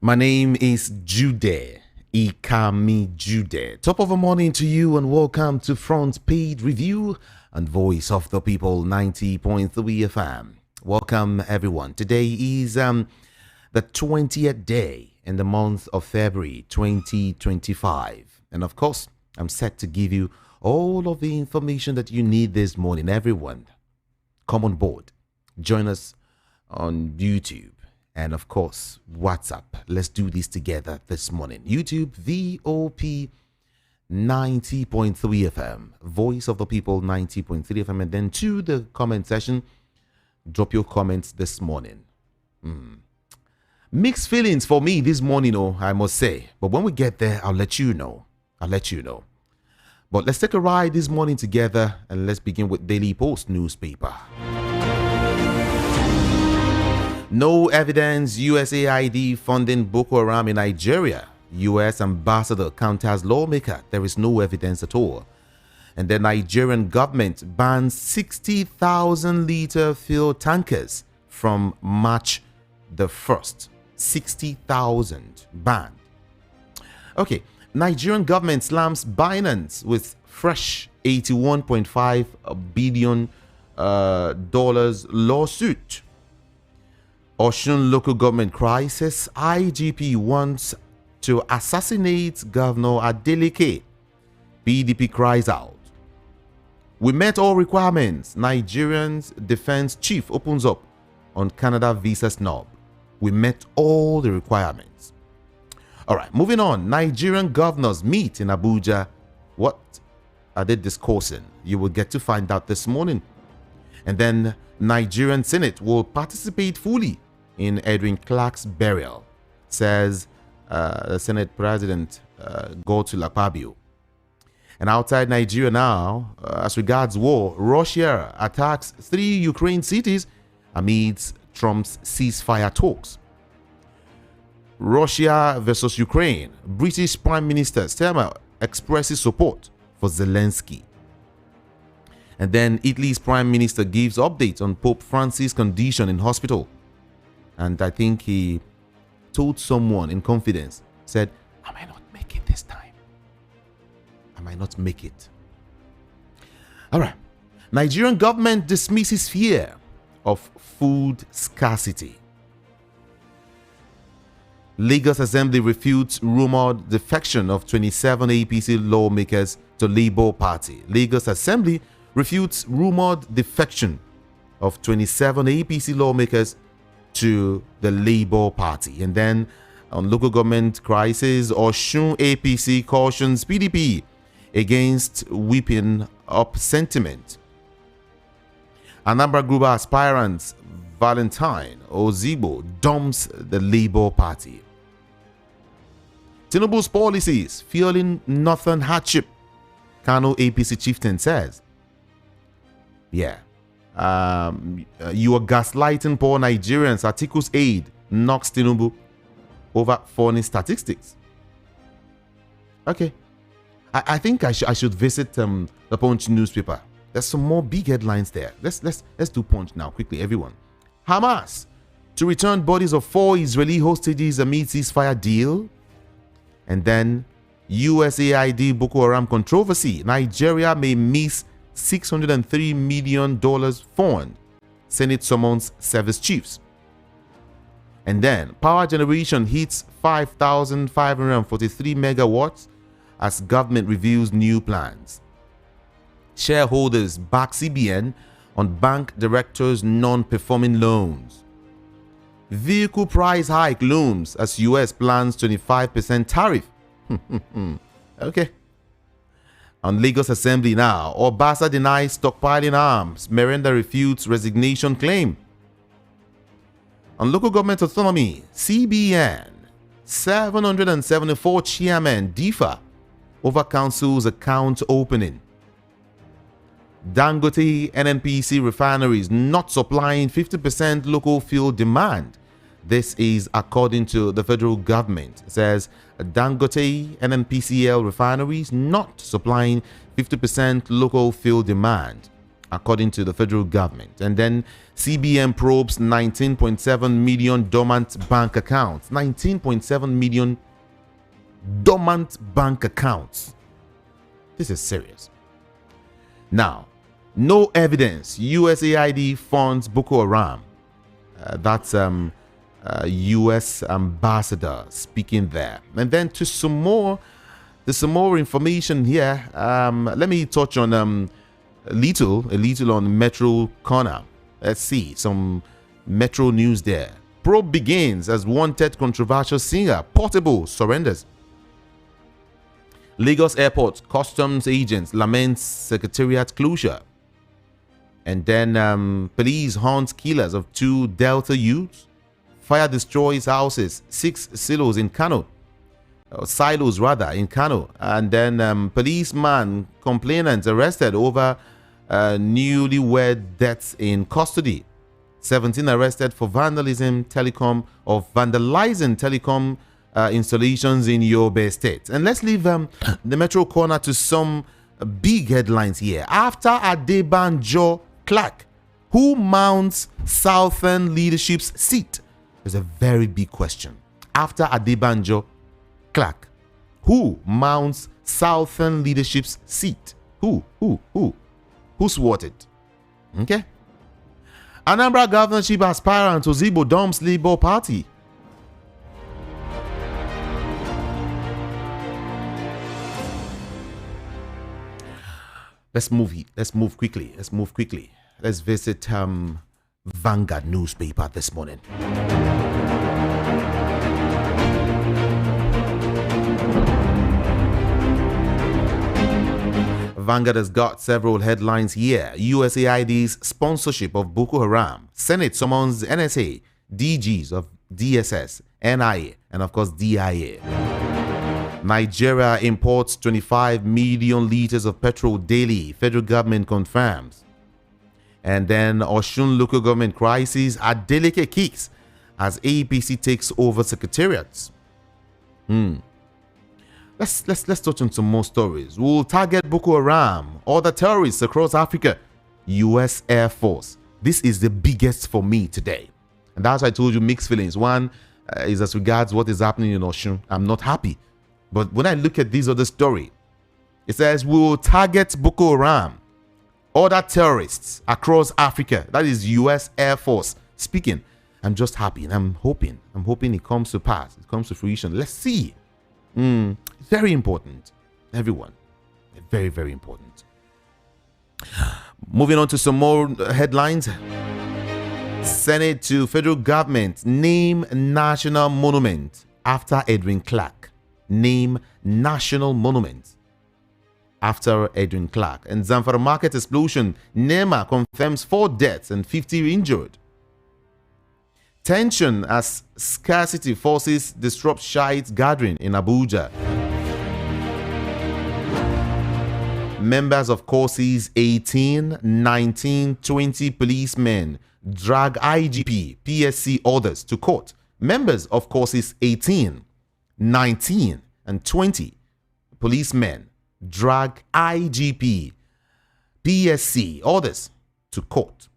My name is Jude. Ikami Jude. Top of the morning to you and welcome to Front Page Review and Voice of the People 90.3 FM. Welcome everyone. Today is the 20th day in the month of February 2025. And of course, I'm set to give you all of the information that you need this morning. Everyone, come on board. Join us on YouTube. And of course, WhatsApp. Let's do this together this morning. YouTube, VOP 90.3 FM. Voice of the People 90.3 FM. And then to the comment section, drop your comments this morning. Mixed feelings for me this morning, I must say. But when we get there, I'll let you know. But let's take a ride this morning together and let's begin with Daily Post newspaper. No evidence USAID funding Boko Haram in Nigeria. US ambassador counters lawmaker. There is no evidence at all. And the Nigerian government bans 60,000 liter fuel tankers from March the 1st. 60,000 banned. Okay, Nigerian government slams Binance with fresh $81.5 billion lawsuit. Osun local government crisis. IGP wants to assassinate Governor Adeleke. PDP cries out. We met all requirements. Nigerians defense chief opens up on Canada visa snub. We met all the requirements. All right, moving on. Nigerian governors meet in Abuja. What are they discussing? You will get to find out this morning. And then Nigerian Senate will participate fully in Edwin Clark's burial, says the Senate President Godswill Akpabio. And outside Nigeria now, as regards war, Russia attacks 3 Ukraine cities amidst Trump's ceasefire talks. Russia versus Ukraine. British Prime Minister Starmer expresses support for Zelensky. And then Italy's Prime Minister gives updates on Pope Francis' condition in hospital. And I think he told someone in confidence, said, I might not make it this time. I might not make it. All right. Nigerian government dismisses fear of food scarcity. Lagos Assembly refutes rumored defection of 27 APC lawmakers to Labour Party. Lagos Assembly refutes rumored defection of 27 APC lawmakers to the Labour Party. And then on local government crisis, Osun APC cautions PDP against whipping up sentiment. Anambra Group aspirants Valentine Ozigbo dumps the Labour Party. Tinubu's policies feeling northern hardship, Kano APC chieftain says. Yeah. You are gaslighting poor Nigerians. Articles aid knocks Tinubu over foreign statistics. Okay. I think I should visit the Punch newspaper. There's some more big headlines there. Let's do Punch now quickly, everyone. Hamas to return bodies of 4 Israeli hostages amid ceasefire deal. And then USAID Boko Haram controversy. Nigeria may miss $603 million fund. Senate summons service chiefs. And then power generation hits 5,543 megawatts as government reviews new plans. Shareholders back CBN on bank directors' non-performing loans. Vehicle price hike looms as US plans 25% tariff. Okay. On Lagos Assembly now, Obasa denies stockpiling arms. Merenda refutes resignation claim. On local government autonomy, CBN, 774 chairmen differ over council's account opening. Dangote NNPC refineries not supplying 50% local fuel demand. This is according to the federal government. It says Dangote NNPCL refineries not supplying 50% local fuel demand. according to the federal government. And then CBN probes 19.7 million dormant bank accounts. 19.7 million dormant bank accounts. This is serious. Now, no evidence. USAID funds Boko Haram. That's U.S. ambassador speaking there. And then there's some more information here. Let me touch on a little on Metro Corner. Let's see some Metro news there. Probe begins as wanted controversial singer Portable surrenders. Lagos Airport customs agents laments secretariat closure. And then police hunts killers of 2 Delta youths. Fire destroys houses, 6 silos in Kano. Silos rather, in Kano. And then policeman complainants arrested over newlywed deaths in custody. 17 arrested for vandalizing telecom installations in Yobe State. And let's leave the Metro Corner to some big headlines here. After Adebanjo Clark, who mounts Southern leadership's seat? There's a very big question. After Adebanjo Clark, who mounts Southern leadership's seat? Who swatted? Okay. Anambra governorship aspirant Ozigbo dumps Labour Party. Let's move quickly. Let's visit Vanguard newspaper this morning. Vanguard has got several headlines here. USAID's sponsorship of Boko Haram. Senate summons NSA, DGs of DSS, NIA, and of course DIA. Nigeria imports 25 million liters of petrol daily. Federal government confirms. And then Osun local government crisis at delicate kicks as APC takes over secretariats. Let's touch on some more stories. We'll target Boko Haram, other terrorists across Africa. U.S. Air Force. This is the biggest for me today. And that's why I told you mixed feelings. One is as regards what is happening in Osun. I'm not happy. But when I look at this other story, it says we will target Boko Haram, other terrorists across Africa. That is U.S. Air Force speaking. I'm just happy and I'm hoping it comes to pass. It comes to fruition. Let's see. Very important. Everyone. Very, very important. Moving on to some more headlines. Senate to federal government name national monument after Edwin Clark. Name national monument after Edwin Clark. And Zamfara market explosion. NEMA confirms 4 deaths and 50 injured. Tension as scarcity forces disrupt Shiite gathering in Abuja. Members of courses 18, 19, 20 policemen drag IGP, PSC orders to court. Members of courses 18, 19 and 20 policemen drag IGP, PSC orders to court.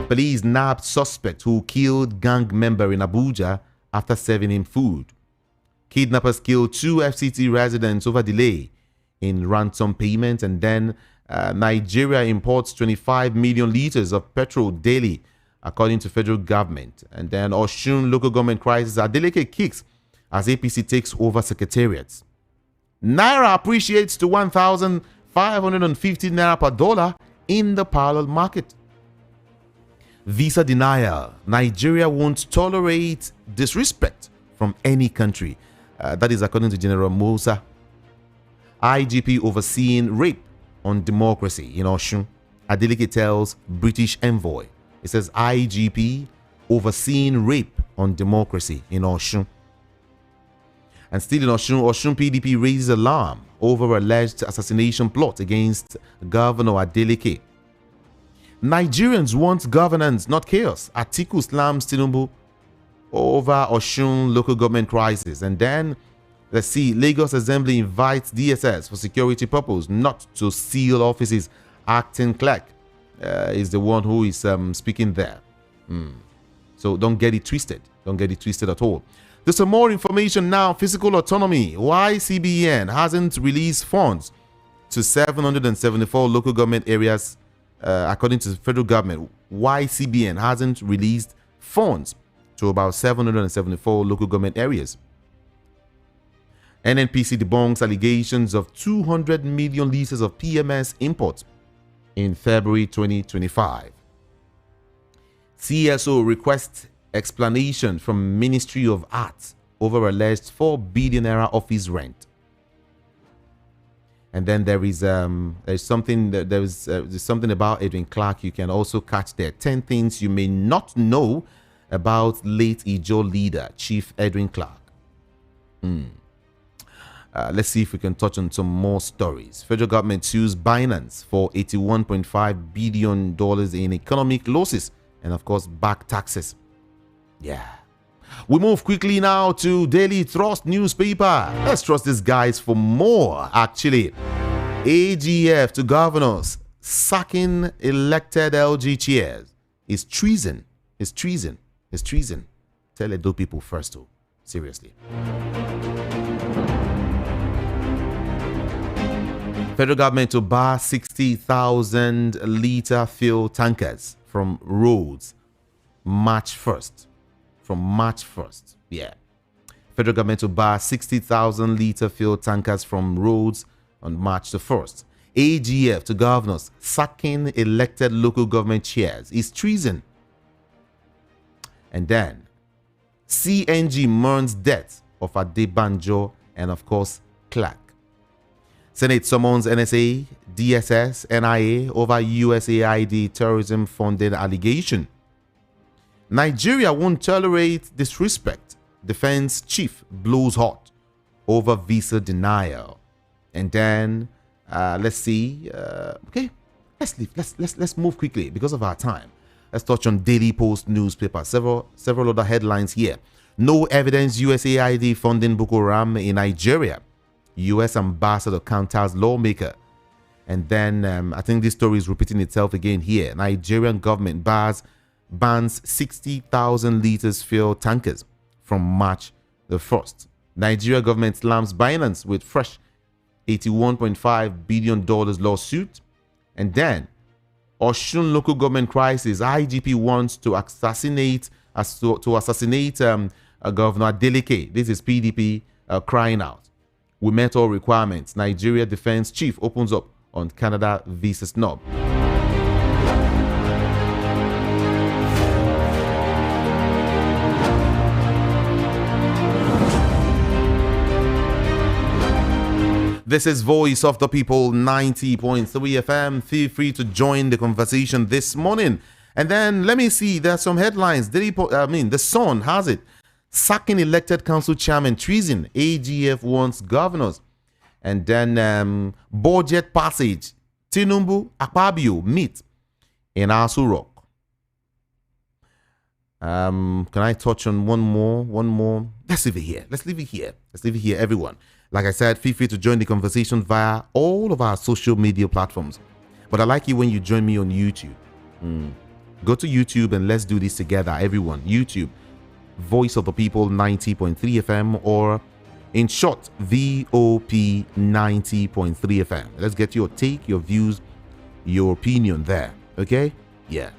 Police nabbed suspect who killed gang member in Abuja after serving him food. Kidnappers killed 2 FCT residents over delay in ransom payment. And then Nigeria imports 25 million liters of petrol daily, according to federal government. And then Osun local government crisis are delicate kicks as APC takes over secretariats. Naira appreciates to 1,550 naira per dollar in the parallel market. Visa denial. Nigeria won't tolerate disrespect from any country. That is according to General Musa. IGP overseeing rape on democracy in Osun. Adeleke tells British envoy. It says IGP overseeing rape on democracy in Osun. And still in Osun PDP raises alarm over alleged assassination plot against Governor Adeleke. Nigerians want governance, not chaos. Atiku slams Tinubu over Osun local government crisis. And then, let's see, Lagos Assembly invites DSS for security purpose not to seal offices acting clerk is the one who is speaking there. So don't get it twisted. Don't get it twisted at all. There's some more information now. Fiscal autonomy. Why CBN hasn't released funds to 774 local government areas, according to the federal government. Why CBN hasn't released funds to about 774 local government areas. NNPC debunks allegations of 200 million liters of PMS imports in February 2025. CSO requests explanation from Ministry of Arts over alleged 4 billion naira office rent. And then there's something about Edwin Clark you can also catch there. 10 things you may not know about late Ijo leader Chief Edwin Clark. Let's see if we can touch on some more stories. Federal government sues Binance for $81.5 billion in economic losses and, of course, back taxes. Yeah. We move quickly now to Daily Trust newspaper. Let's trust these guys for more, actually. AGF to governors sacking elected LG chairs is treason. It's treason. It's treason. Tell Edo people first, though. Seriously. Federal government to bar 60,000 litre fuel tankers from roads March 1st. From March 1st. Yeah. Federal government to bar 60,000 litre fuel tankers from roads on March the 1st. AGF to governors sacking elected local government chairs is treason. And then CNG mourns death of Adebanjo and, of course, Clark. Senate summons NSA, DSS, NIA over USAID terrorism funding allegation. Nigeria won't tolerate disrespect. Defense chief blows hot over visa denial. And then let's see. Okay, let's move quickly because of our time. Let's touch on Daily Post newspaper. Several other headlines here. No evidence USAID funding Boko Haram in Nigeria. U.S. ambassador counters lawmaker. And then I think this story is repeating itself again here. Nigerian government bans 60,000 liters fuel tankers from March the 1st. Nigeria government slams Binance with fresh $81.5 billion lawsuit. And then Osun local government crisis. IGP wants to assassinate Governor Adeleke. This is PDP crying out. We met all requirements. Nigeria defense chief opens up on Canada visa snub. This is Voice of the People 90.3 FM. Feel free to join the conversation this morning. And then let me see, there are some headlines. The Sun has it. Sacking elected council chairman treason. AGF wants governors. And then budget passage. Tinubu, Akpabio meet in Asu Rock. Can I touch on one more? Let's leave it here, everyone. Like I said, feel free to join the conversation via all of our social media platforms. But I like it when you join me on YouTube. Go to YouTube and let's do this together, everyone. YouTube, Voice of the People 90.3 FM, or in short, VOP 90.3 FM. Let's get your take, your views, your opinion there. Okay? Yeah.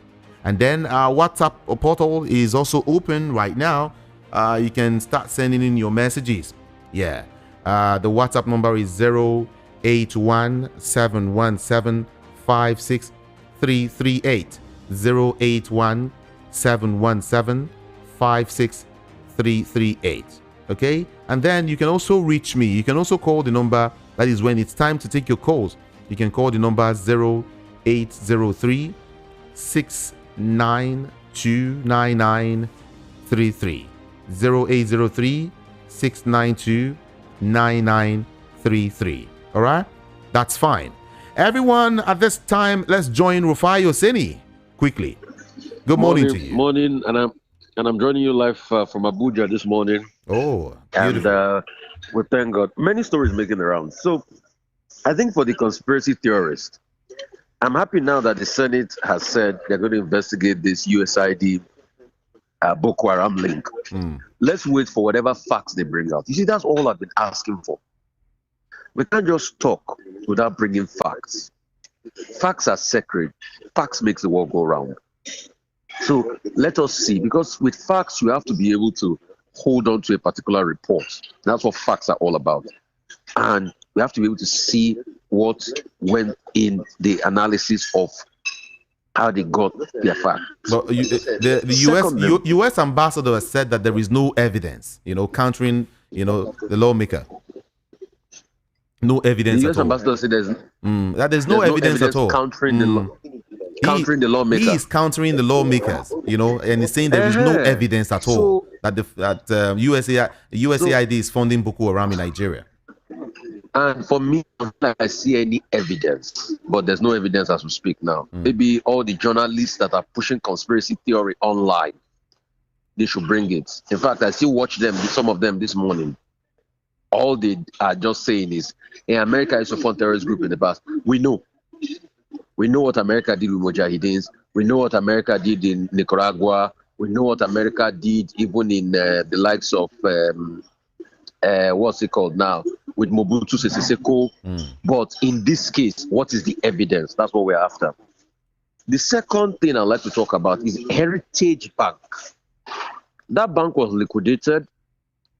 And then our WhatsApp portal is also open right now. You can start sending in your messages. Yeah. The WhatsApp number is 081-717-56338. 081-717-56338. Okay? And then you can also reach me. You can also call the number. That is when it's time to take your calls. You can call the number 0803 692 9933. 0803 692 9933. All right, that's fine. Everyone, at this time, let's join Rufai Oseni quickly. Good morning to you. Morning, and I'm joining you live from Abuja this morning. Oh, beautiful. And we thank God. Many stories making the rounds. So, I think for the conspiracy theorists, I'm happy now that the Senate has said they're going to investigate this USID Boko Haram link. Let's wait for whatever facts they bring out. You see, that's all I've been asking for. We can't just talk without bringing facts. Facts are sacred. Facts makes the world go round. So let us see, because with facts, you have to be able to hold on to a particular report. That's what facts are all about. And we have to be able to see what went in the analysis of how they got their facts. But the US ambassador has said that there is no evidence, countering, the lawmaker. No evidence the at US all. ambassador said that there's no evidence at all. Countering the law. Countering the lawmaker. He is countering the lawmakers, and he's saying there is no evidence at all that USAID is funding Boko Haram in Nigeria. And for me, I see any evidence, but there's no evidence as we speak now. Maybe all the journalists that are pushing conspiracy theory online, they should bring it. In fact, I still watch them, some of them this morning. All they are just saying is, hey, America is a fund terrorist group in the past. We know what America did with Mujahideen. We know what America did in Nicaragua. We know what America did even in the likes of, what's it called now, with Mobutu Sese Seko. But in this case, what is the evidence? That's what we're after. The second thing I'd like to talk about is Heritage Bank. That bank was liquidated,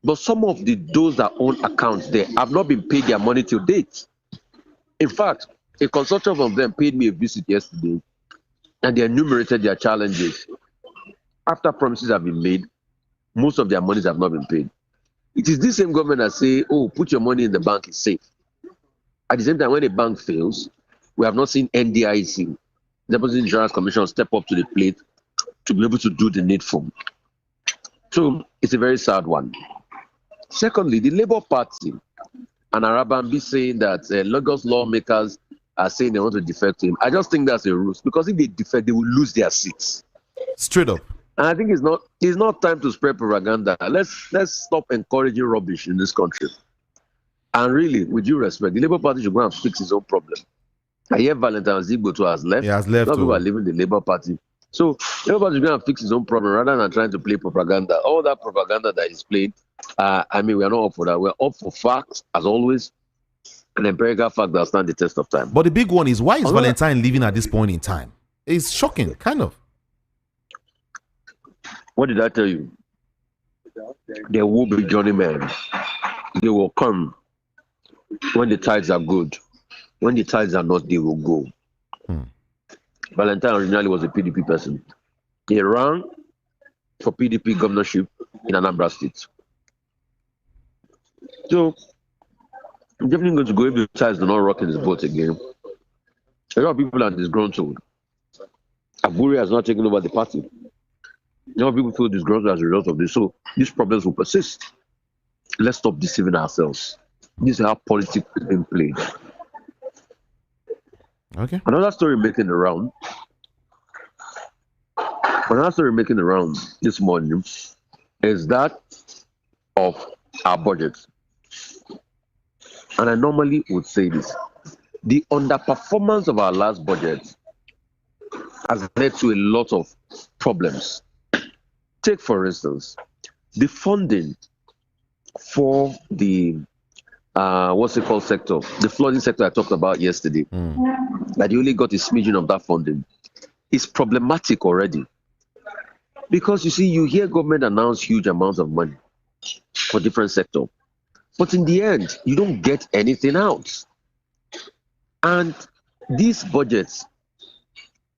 but some of those that own accounts there have not been paid their money till date. In fact, a consortium of them paid me a visit yesterday, and they enumerated their challenges. After promises have been made, most of their monies have not been paid. It is this same government that say, oh, put your money in the bank, it's safe. At the same time, when a bank fails, we have not seen NDIC, Deposit Insurance Commission, step up to the plate to be able to do the needful. So it's a very sad one. Secondly, the Labour Party and Arabambi saying that Lagos lawmakers are saying they want to defect to him. I just think that's a ruse, because if they defect, they will lose their seats. Straight up. And I think it's not time to spread propaganda. Let's stop encouraging rubbish in this country. And really, with due respect, the Labour Party should go and fix his own problem. I hear Valentine Zigboto has left. He has left. Not people are leaving the Labour Party. So Labour Party should go and fix his own problem rather than trying to play propaganda. All that propaganda that is played, we are not up for that. We're up for facts, as always, an empirical fact that stand the test of time. But the big one is, why is Valentine leaving at this point in time? It's shocking, kind of. What did I tell you? There will be journeymen. They will come when the tides are good. When the tides are not, they will go. Valentine originally was a PDP person. He ran for PDP governorship in Anambra State. So, I'm definitely going to go if the tides do not rock in his boat again. A lot of people are disgruntled. Aburi has not taken over the party. A lot of people feel disgruntled as a result of this. So these problems will persist. Let's stop deceiving ourselves. This is how politics is being played. Okay. Another story making the round this morning is that of our budget. And I normally would say this. The underperformance of our last budget has led to a lot of problems. Take, for instance, the funding for the sector, the flooding sector I talked about yesterday, that you only got a smidgen of that funding, is problematic already. Because you see, you hear government announce huge amounts of money for different sectors, but in the end, you don't get anything out. And these budgets,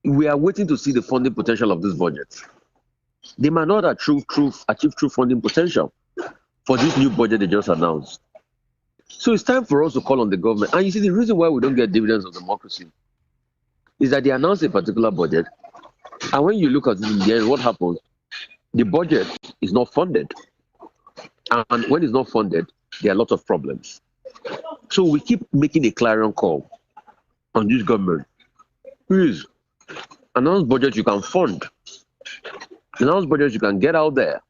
we are waiting to see the funding potential of this budget. They might not achieve true funding potential for this new budget they just announced. So it's time for us to call on the government. And you see, the reason why we don't get dividends of democracy is that they announce a particular budget, and when you look at it in the end, what happens? The budget is not funded. And when it's not funded, there are a lot of problems. So we keep making a clarion call on this government. Please, announce budget you can fund. Announce budget you can get out there.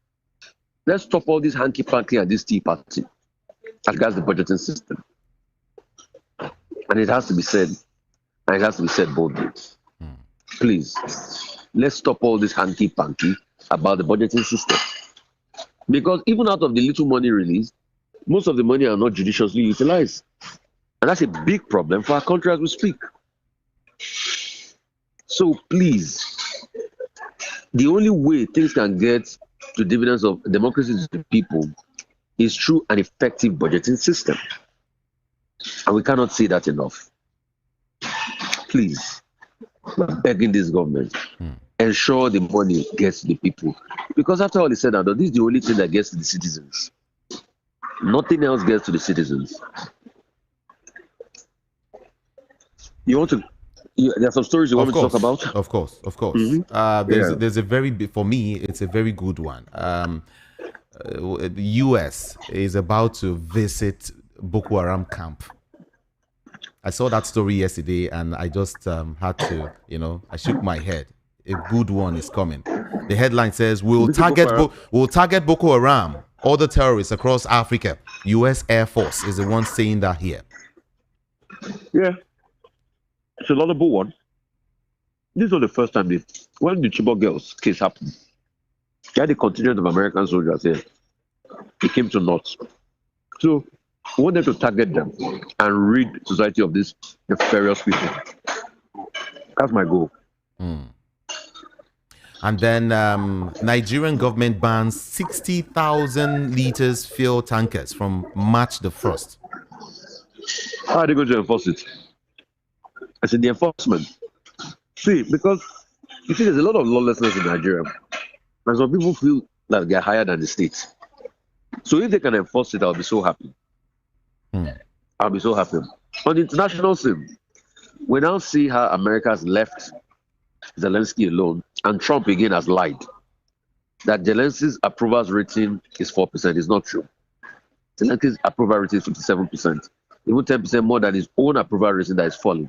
Let's stop all this hanky-panky and this tea party against the budgeting system. And it has to be said, and it has to be said boldly. Please, let's stop all this hanky-panky about the budgeting system. Because even out of the little money released, most of the money are not judiciously utilized. And that's a big problem for our country as we speak. So please, the only way things can get to dividends of democracy to the people is through an effective budgeting system. And we cannot say that enough. Please, we're begging this government, ensure the money gets to the people. Because after all is said and done, this is the only thing that gets to the citizens. Nothing else gets to the citizens. You want to, there are some stories you want me to talk about? Of course. There's a very, for me, it's a very good one. The US is about to visit Boko Haram camp. I saw that story yesterday and I just had to, I shook my head. A good one is coming. The headline says, we'll target Boko Haram, other terrorists across Africa. US Air Force is the one saying that here. Yeah. It's a laudable one. This was the first time when the Chibok girls case happened, they had a contingent of American soldiers here. It came to naught. So we wanted to target them and rid society of these nefarious people. That's my goal. And then Nigerian government bans 60,000 liters fuel tankers from March the 1st. How are they going to enforce it? I said the enforcement. See, because you see, there's a lot of lawlessness in Nigeria, and some people feel that they're higher than the state. So if they can enforce it, I'll be so happy. I'll be so happy. On the international scene, we now see how America has left Zelensky alone, and Trump again has lied. That Zelensky's approval rating is 4%. It's not true. Zelensky's approval rating is 57%. Even 10% more than his own approval rating that is falling.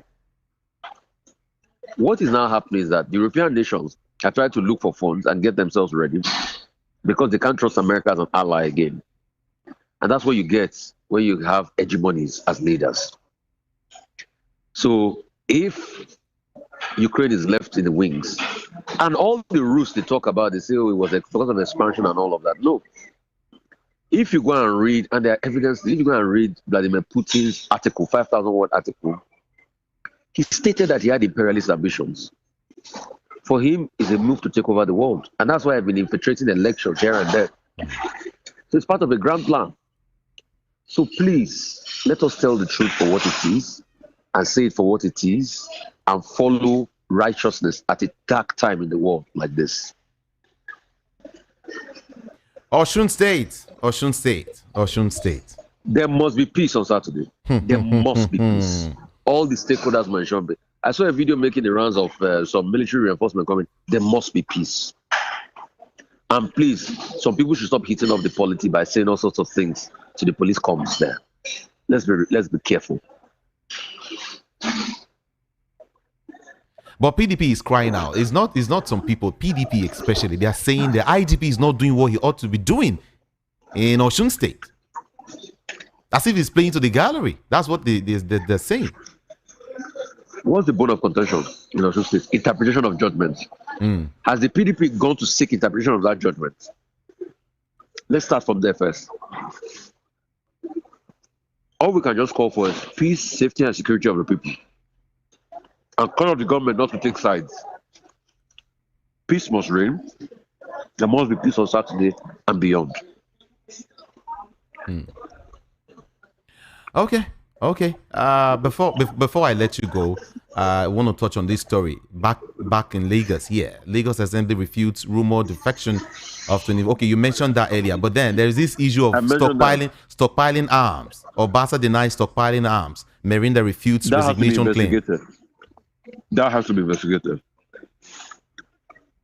What is now happening is that the European nations are trying to look for funds and get themselves ready because they can't trust America as an ally again. And that's what you get when you have hegemonies as leaders. So if Ukraine is left in the wings, and all the rules they talk about, they say, oh, it was because of expansion and all of that. No. If you go and read, and there are evidence, if you go and read Vladimir Putin's article, 5,000 word article, he stated that he had imperialist ambitions. For him, it's a move to take over the world. And that's why I've been infiltrating elections here and there. So it's part of a grand plan. So please, let us tell the truth for what it is and say it for what it is and follow righteousness at a dark time in the world like this. Osun State. There must be peace on Saturday. There must be peace. All the stakeholders mentioned. I saw a video making the rounds of some military reinforcement coming. There must be peace. And please, some people should stop hitting up the polity by saying all sorts of things to the police comms there. Let's be careful. But PDP is crying out. It's not some people, PDP especially. They are saying the IGP is not doing what he ought to be doing in Osun State. As if he's playing to the gallery. That's what they're saying. What's the bone of contention in Osun State? Interpretation of judgment. Has the PDP gone to seek interpretation of that judgment? Let's start from there first. All we can just call for is peace, safety, and security of the people. And call on the government not to take sides. Peace must reign. There must be peace on Saturday and beyond. Okay. Before I let you go, I want to touch on this story. Back in Lagos here. Lagos Assembly refutes rumored defection of 20. Okay, you mentioned that earlier, but then there is this issue of stockpiling arms. Obasa denies stockpiling arms. Merinda refutes resignation claim. That has to be investigated.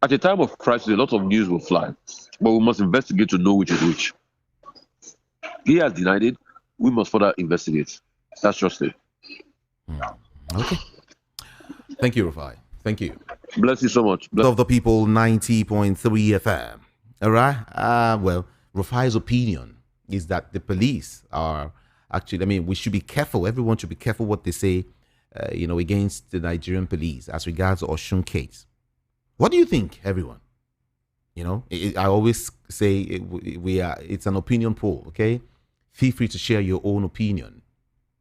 At a time of crisis, a lot of news will fly, but we must investigate to know which is which. He has denied it. We must further investigate. That's just it. Okay. Thank you, Rufai. Thank you. Bless you so much. Of the people, 90.3 FM. All right. Well, Rufai's opinion is that the police are actually, we should be careful. Everyone should be careful what they say against the Nigerian police as regards Osun case. What do you think, everyone? I always say it's an opinion poll, okay? Feel free to share your own opinion.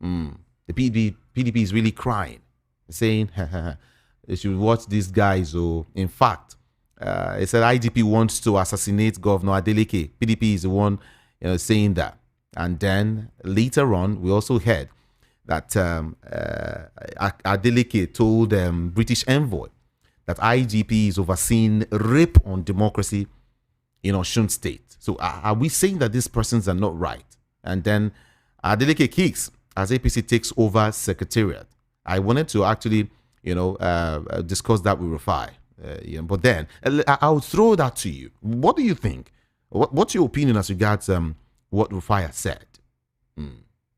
The PDP is really crying, saying, they should watch these guys. So, in fact, it said IGP wants to assassinate Governor Adeleke. PDP is the one saying that. And then later on, we also heard that Adeleke told British envoy that IGP is overseeing rape on democracy in Osun State. So are we saying that these persons are not right? And then Adeleke kicks as APC takes over secretariat. I wanted to actually, discuss that with Rufai. But then I'll throw that to you. What do you think? What's your opinion as regards what Rufai has said?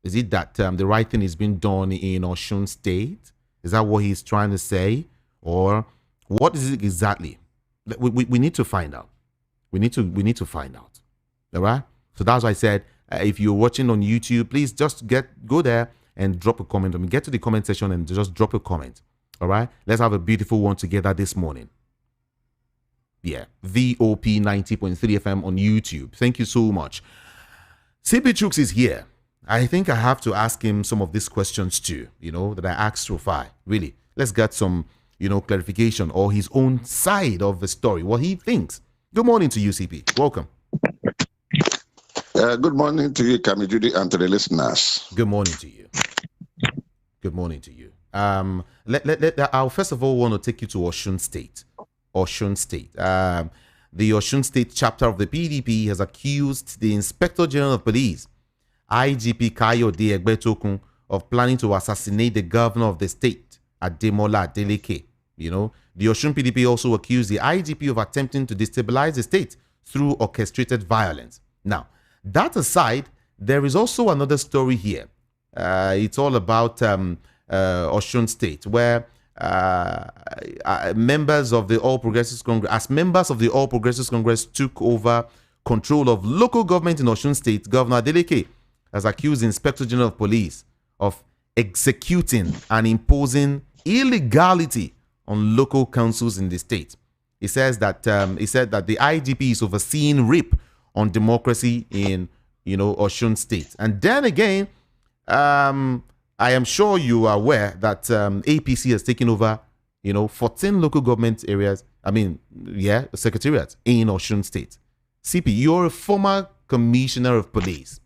Is it that the right thing is being done in Osun State? Is that what he's trying to say? Or what is it exactly? We need to find out. We need to find out. All right? So that's why I said, if you're watching on YouTube, please just go there and drop a comment. Get to the comment section and just drop a comment. All right? Let's have a beautiful one together this morning. Yeah. VOP 90.3 FM on YouTube. Thank you so much. CP Chuks is here. I think I have to ask him some of these questions too, that I asked Rufai. Really. Let's get some, clarification or his own side of the story, what he thinks. Good morning to you, CP. Welcome. Good morning to you, Kamijudi, and to the listeners. Good morning to you. Good morning to you. I'll first of all want to take you to Osun State. Osun State. The Osun State chapter of the PDP has accused the Inspector General of Police, IGP Kayode Egbetokun, of planning to assassinate the governor of the state, Ademola Adeleke. The Osun PDP also accused the IGP of attempting to destabilize the state through orchestrated violence. Now, that aside, there is also another story here. It's all about Osun State, where members of the All Progressives Congress, took over control of local government in Osun State. Governor Adeleke has accused the Inspector General of Police of executing and imposing illegality on local councils in the state. He said that the IGP is overseeing rape on democracy in Osun State. And then again, I am sure you are aware that APC has taken over 14 local government areas. Secretariats in Osun State. CP, you're a former commissioner of police.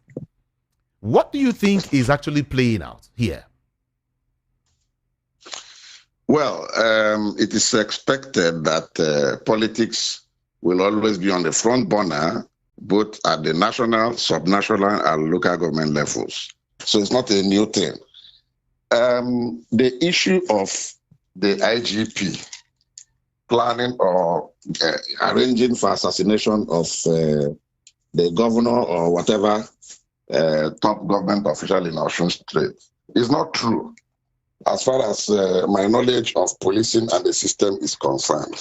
What do you think is actually playing out here? Well, it is expected that politics will always be on the front burner, both at the national, subnational, and local government levels. So it's not a new thing. The issue of the IGP planning or arranging for assassination of the governor or whatever top government official in Osun State is not true, as far as my knowledge of policing and the system is concerned.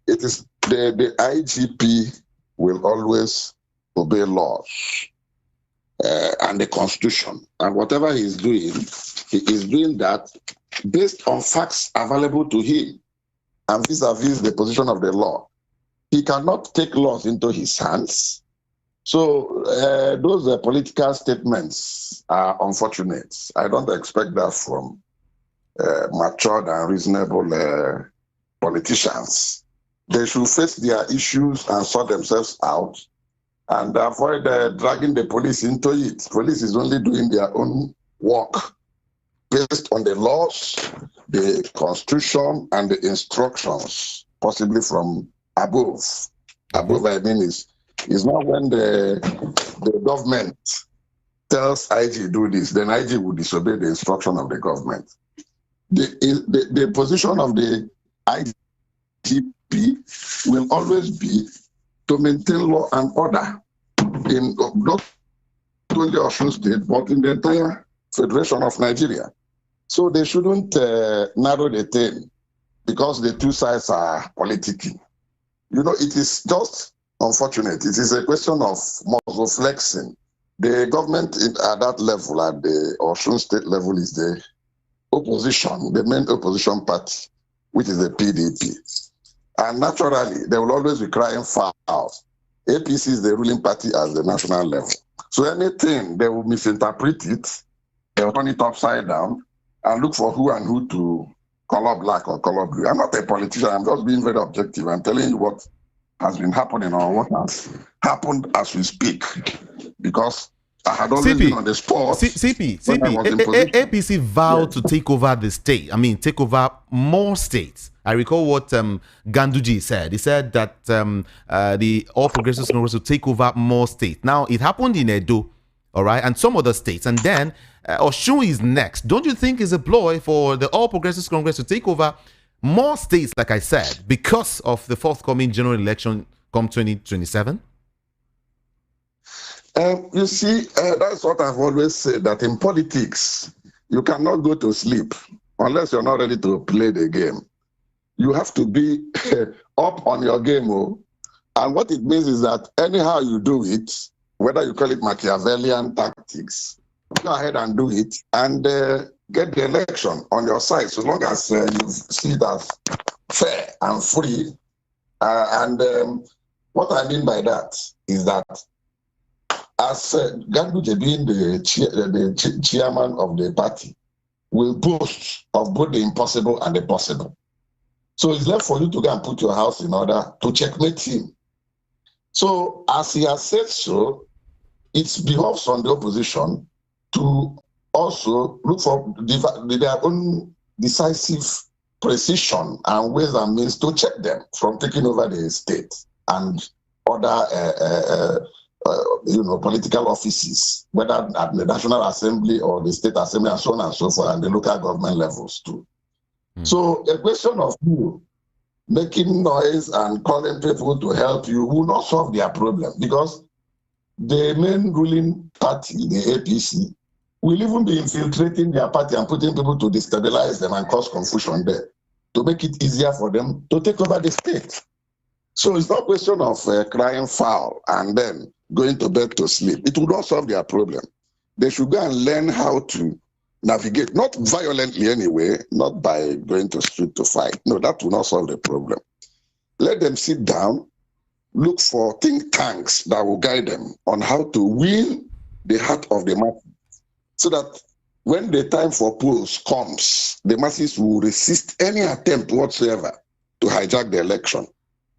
It is the IGP will always obey laws and the Constitution. And whatever he is doing that based on facts available to him and vis-a-vis the position of the law. He cannot take laws into his hands. So those political statements are unfortunate. I don't expect that from matured and reasonable politicians. They should face their issues and sort themselves out and avoid dragging the police into it. Police is only doing their own work based on the laws, the Constitution, and the instructions, possibly from above. Above, I mean, is not when the government tells IG do this, then IG will disobey the instruction of the government. The position of the IGP will always be to maintain law and order in not only Osun State, but in the entire Federation of Nigeria. So they shouldn't narrow the thing because the two sides are politicking. It is just unfortunate. It is a question of muscle flexing. The government at that level, at the Osun State level, is the opposition, the main opposition party, which is the PDP. And naturally, they will always be crying foul. APC is the ruling party at the national level. So anything, they will misinterpret it, they will turn it upside down, and look for who to color black or color blue. I'm not a politician, I'm just being very objective. I'm telling you what has been happening or what has happened as we speak. Because I had always been on the spot. APC vowed to take over the state. I mean, take over more states. I recall what Ganduji said. He said that the All Progressives Congress will take over more states. Now, it happened in Edo, all right, and some other states. And then Osun is next. Don't you think it's a ploy for the All Progressives Congress to take over more states, like I said, because of the forthcoming general election come 2027? You see, that's what I've always said, that in politics, you cannot go to sleep unless you're not ready to play the game. You have to be up on your game. And what it means is that anyhow you do it, whether you call it Machiavellian tactics, go ahead and do it and get the election on your side, so long as you see it as fair and free. What I mean by that is that as Ganduje being the chairman of the party will boast of both the impossible and the possible. So it's left for you to go and put your house in order to checkmate him. So as he has said so, it behoves on the opposition to also look for their own decisive precision and ways and means to check them from taking over the state and other political offices, whether at the National Assembly or the State Assembly and so on and so forth, and the local government levels too. So a question of you making noise and calling people to help you will not solve their problem, because the main ruling party, the APC, will even be infiltrating their party and putting people to destabilize them and cause confusion there to make it easier for them to take over the state. So it's not a question of crying foul and then going to bed to sleep. It will not solve their problem. They should go and learn how to navigate, not violently anyway, not by going to street to fight. No, that will not solve the problem. Let them sit down, look for think tanks that will guide them on how to win the heart of the masses, so that when the time for polls comes, the masses will resist any attempt whatsoever to hijack the election,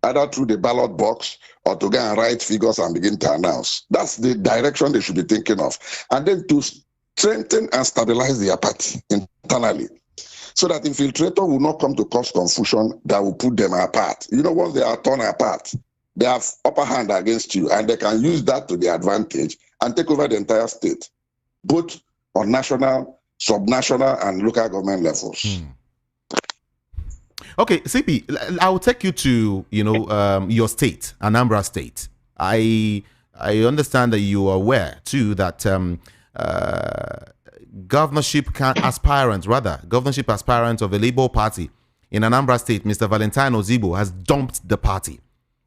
either through the ballot box or to go and write figures and begin to announce. That's the direction they should be thinking of. And then to strengthen and stabilize their party internally, so that infiltrator will not come to cause confusion that will put them apart. You know, once they are torn apart, they have upper hand against you, and they can use that to their advantage and take over the entire state, both on national, subnational, and local government levels. Okay, CP, I will take you to your state, Anambra State. I understand that you are aware too that governorship aspirant of the Labour Party in Anambra State, Mr. Valentine Ozigbo, has dumped the party.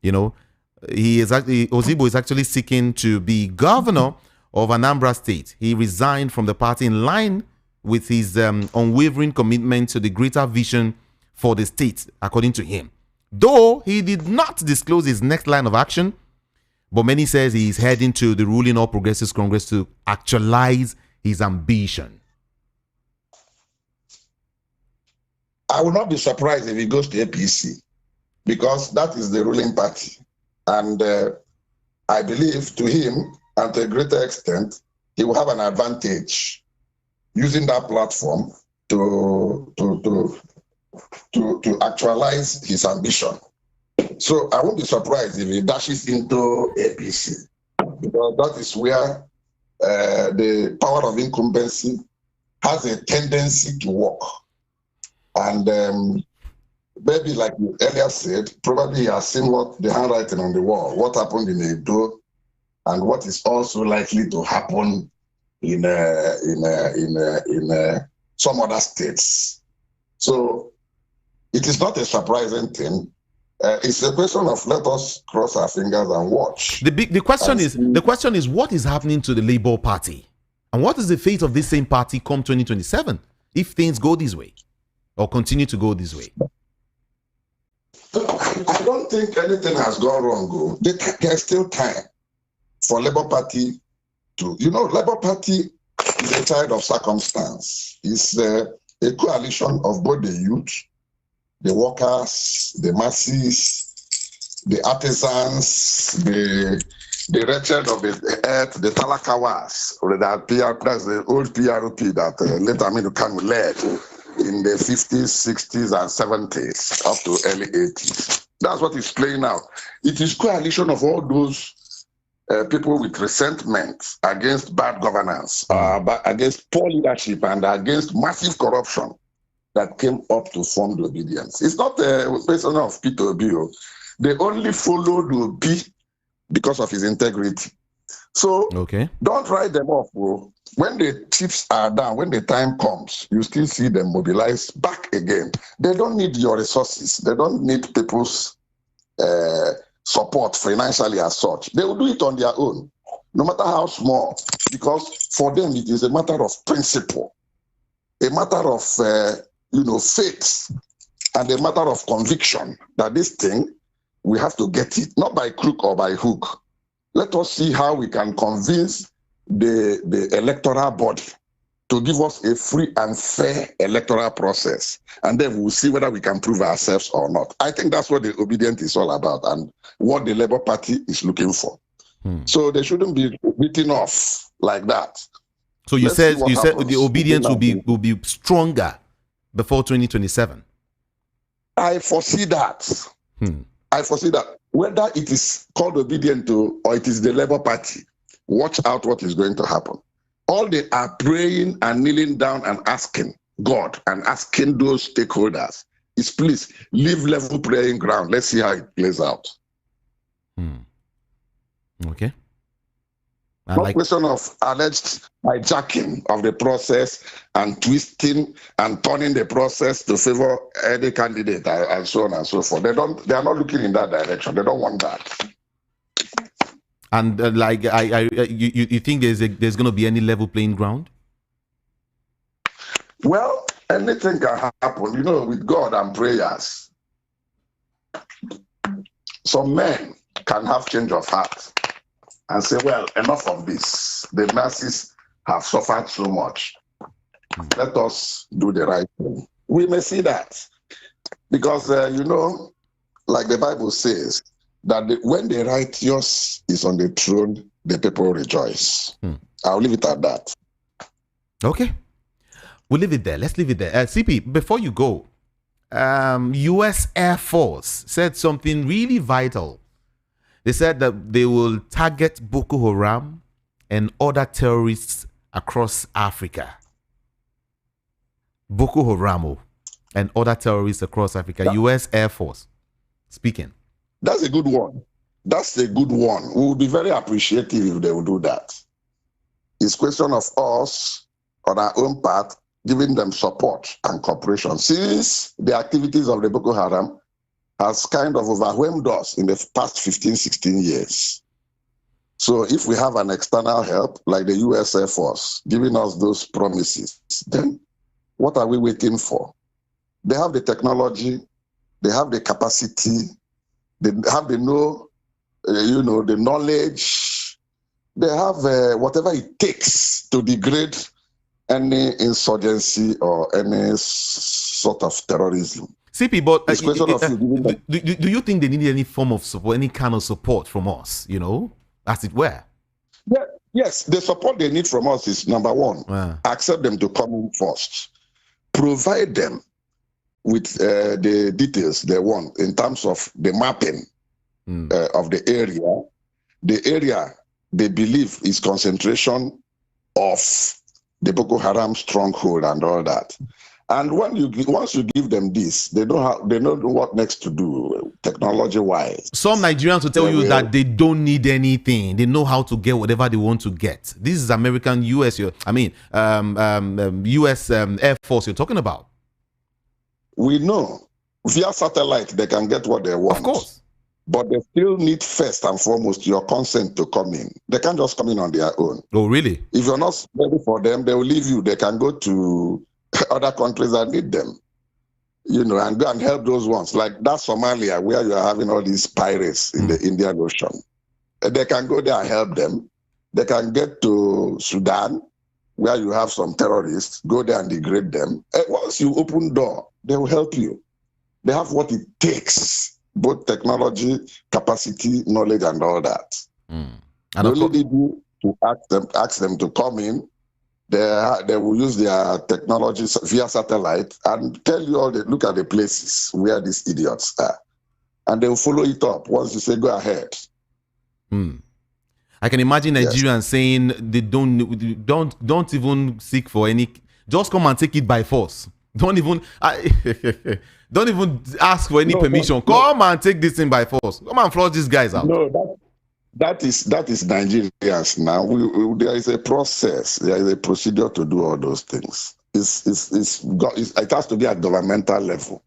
Ozigbo is actually seeking to be governor of Anambra State. He resigned from the party in line with his unwavering commitment to the greater vision for the state, according to him. Though he did not disclose his next line of action, but many says he is heading to the ruling All Progressives Congress to actualize his ambition. I will not be surprised if he goes to APC, because that is the ruling party. And I believe to him, and to a greater extent, he will have an advantage using that platform to actualize his ambition. So I won't be surprised if he dashes into APC, because that is where the power of incumbency has a tendency to work. And maybe, like you earlier said, probably he has seen what the handwriting on the wall, what happened in Edo, and what is also likely to happen in some other states. So it is not a surprising thing. It's a question of let us cross our fingers and watch. The question is what is happening to the Labour Party, and what is the fate of this same party come 2027? if things go this way or continue to go this way? I don't think anything has gone wrong. There's still time for Labour Party to, Labour Party is a child of circumstance. It's a coalition of both the youth, the workers, the masses, the artisans, the wretched of the earth, the talakawas, or that's the old PRP that later Aminu Kanu led in the 50s, 60s, and 70s, up to early 80s. That's what is playing out. It is coalition of all those people with resentment against bad governance, against poor leadership, and against massive corruption that came up to form the obedience. It's not a question of Peter Obi. They only followed Obi because of his integrity. So don't write them off. When the chips are down, when the time comes, you still see them mobilize back again. They don't need your resources. They don't need people's support financially as such. They will do it on their own, no matter how small, because for them it is a matter of principle, a matter of faith, and a matter of conviction that this thing, we have to get it, not by crook or by hook. Let us see how we can convince the electoral body to give us a free and fair electoral process. And then we'll see whether we can prove ourselves or not. I think that's what the obedience is all about and what the Labour Party is looking for. So they shouldn't be written off like that. So you said the obedience will be stronger before 2027. I foresee that. I foresee that. Whether it is called obedient to or it is the Labour Party, watch out what is going to happen. All they are praying and kneeling down and asking God and asking those stakeholders is, please leave level playing ground. Let's see how it plays out. Okay. Not question of alleged hijacking of the process and twisting and turning the process to favor any candidate and so on and so forth. They are not looking in that direction. They don't want that. And you think there's going to be any level playing ground? Well, anything can happen. With God and prayers, some men can have change of heart and say, well, enough of this. The masses have suffered so much. Let us do the right thing. We may see that because, like the Bible says, that when the righteous is on the throne, the people rejoice. I'll leave it at that. Okay. We'll leave it there. Let's leave it there. CP, before you go, U.S. Air Force said something really vital. They said that they will target Boko Haram and other terrorists across Africa. Boko Haram and other terrorists across Africa. U.S. Air Force speaking. That's a good one. That's a good one. We would be very appreciative if they would do that. It's a question of us, on our own part, giving them support and cooperation. Since the activities of the Boko Haram has kind of overwhelmed us in the past 15, 16 years. So if we have an external help, like the U.S. Air Force, giving us those promises, then what are we waiting for? They have the technology, they have the capacity, they have the the knowledge, they have whatever it takes to degrade any insurgency or any sort of terrorism. CP, but do you think they need any form of support, any kind of support from us, as it were? Yeah, yes, the support they need from us is number one, accept them to come in first, provide them with the details they want in terms of the mapping of the area they believe is concentration of the Boko Haram stronghold and all that. And once you give them this, they know what next to do technology-wise. Some Nigerians will tell you that they don't need anything. They know how to get whatever they want to get. This is American, U.S. U.S. Air Force you're talking about. We know via satellite they can get what they want. Of course. But they still need first and foremost your consent to come in. They can't just come in on their own. Oh, really? If you're not ready for them, they will leave you. They can go to other countries that need them, and go and help those ones. Like that Somalia, where you are having all these pirates in the Indian Ocean. They can go there and help them. They can get to Sudan, where you have some terrorists, go there and degrade them. And once you open door, they will help you. They have what it takes, both technology, capacity, knowledge, and all that. And the only thing you do to ask them to come in. They will use their technology via satellite and tell you look at the places where these idiots are. And they will follow it up once you say, go ahead. I can imagine Nigerians saying they don't even seek for any, just come and take it by force. Don't even ask for any permission. Come and take this thing by force. Come and flush these guys out. No, that is Nigerians now. There is a process. There is a procedure to do all those things. It has to be at governmental level.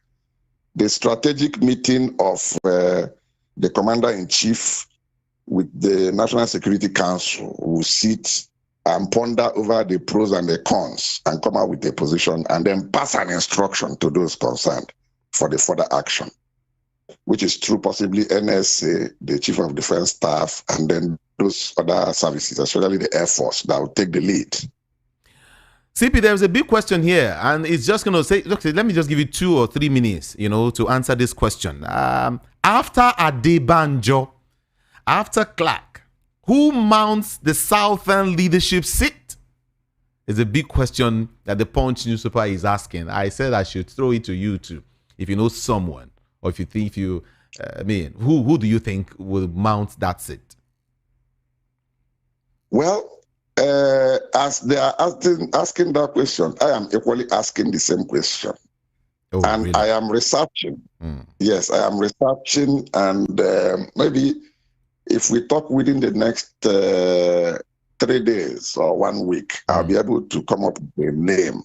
The strategic meeting of the commander-in-chief with the National Security Council will sit and ponder over the pros and the cons and come out with a position and then pass an instruction to those concerned for the further action, which is through possibly NSA, the Chief of Defense Staff, and then those other services, especially the Air Force, that will take the lead. CP, there's a big question here, and it's just going to say, look, let me just give you 2 or 3 minutes, to answer this question. After Adebanjo, after Clark, who mounts the Southern leadership seat? It's a big question that the Punch newspaper is asking. I said I should throw it to you too, if you know someone, or if you think who do you think will mount that seat? Well, as they are asking that question, I am equally asking the same question. Oh, and really? I am researching. Yes, I am researching, and maybe if we talk within the next 3 days or 1 week, I'll be able to come up with a name.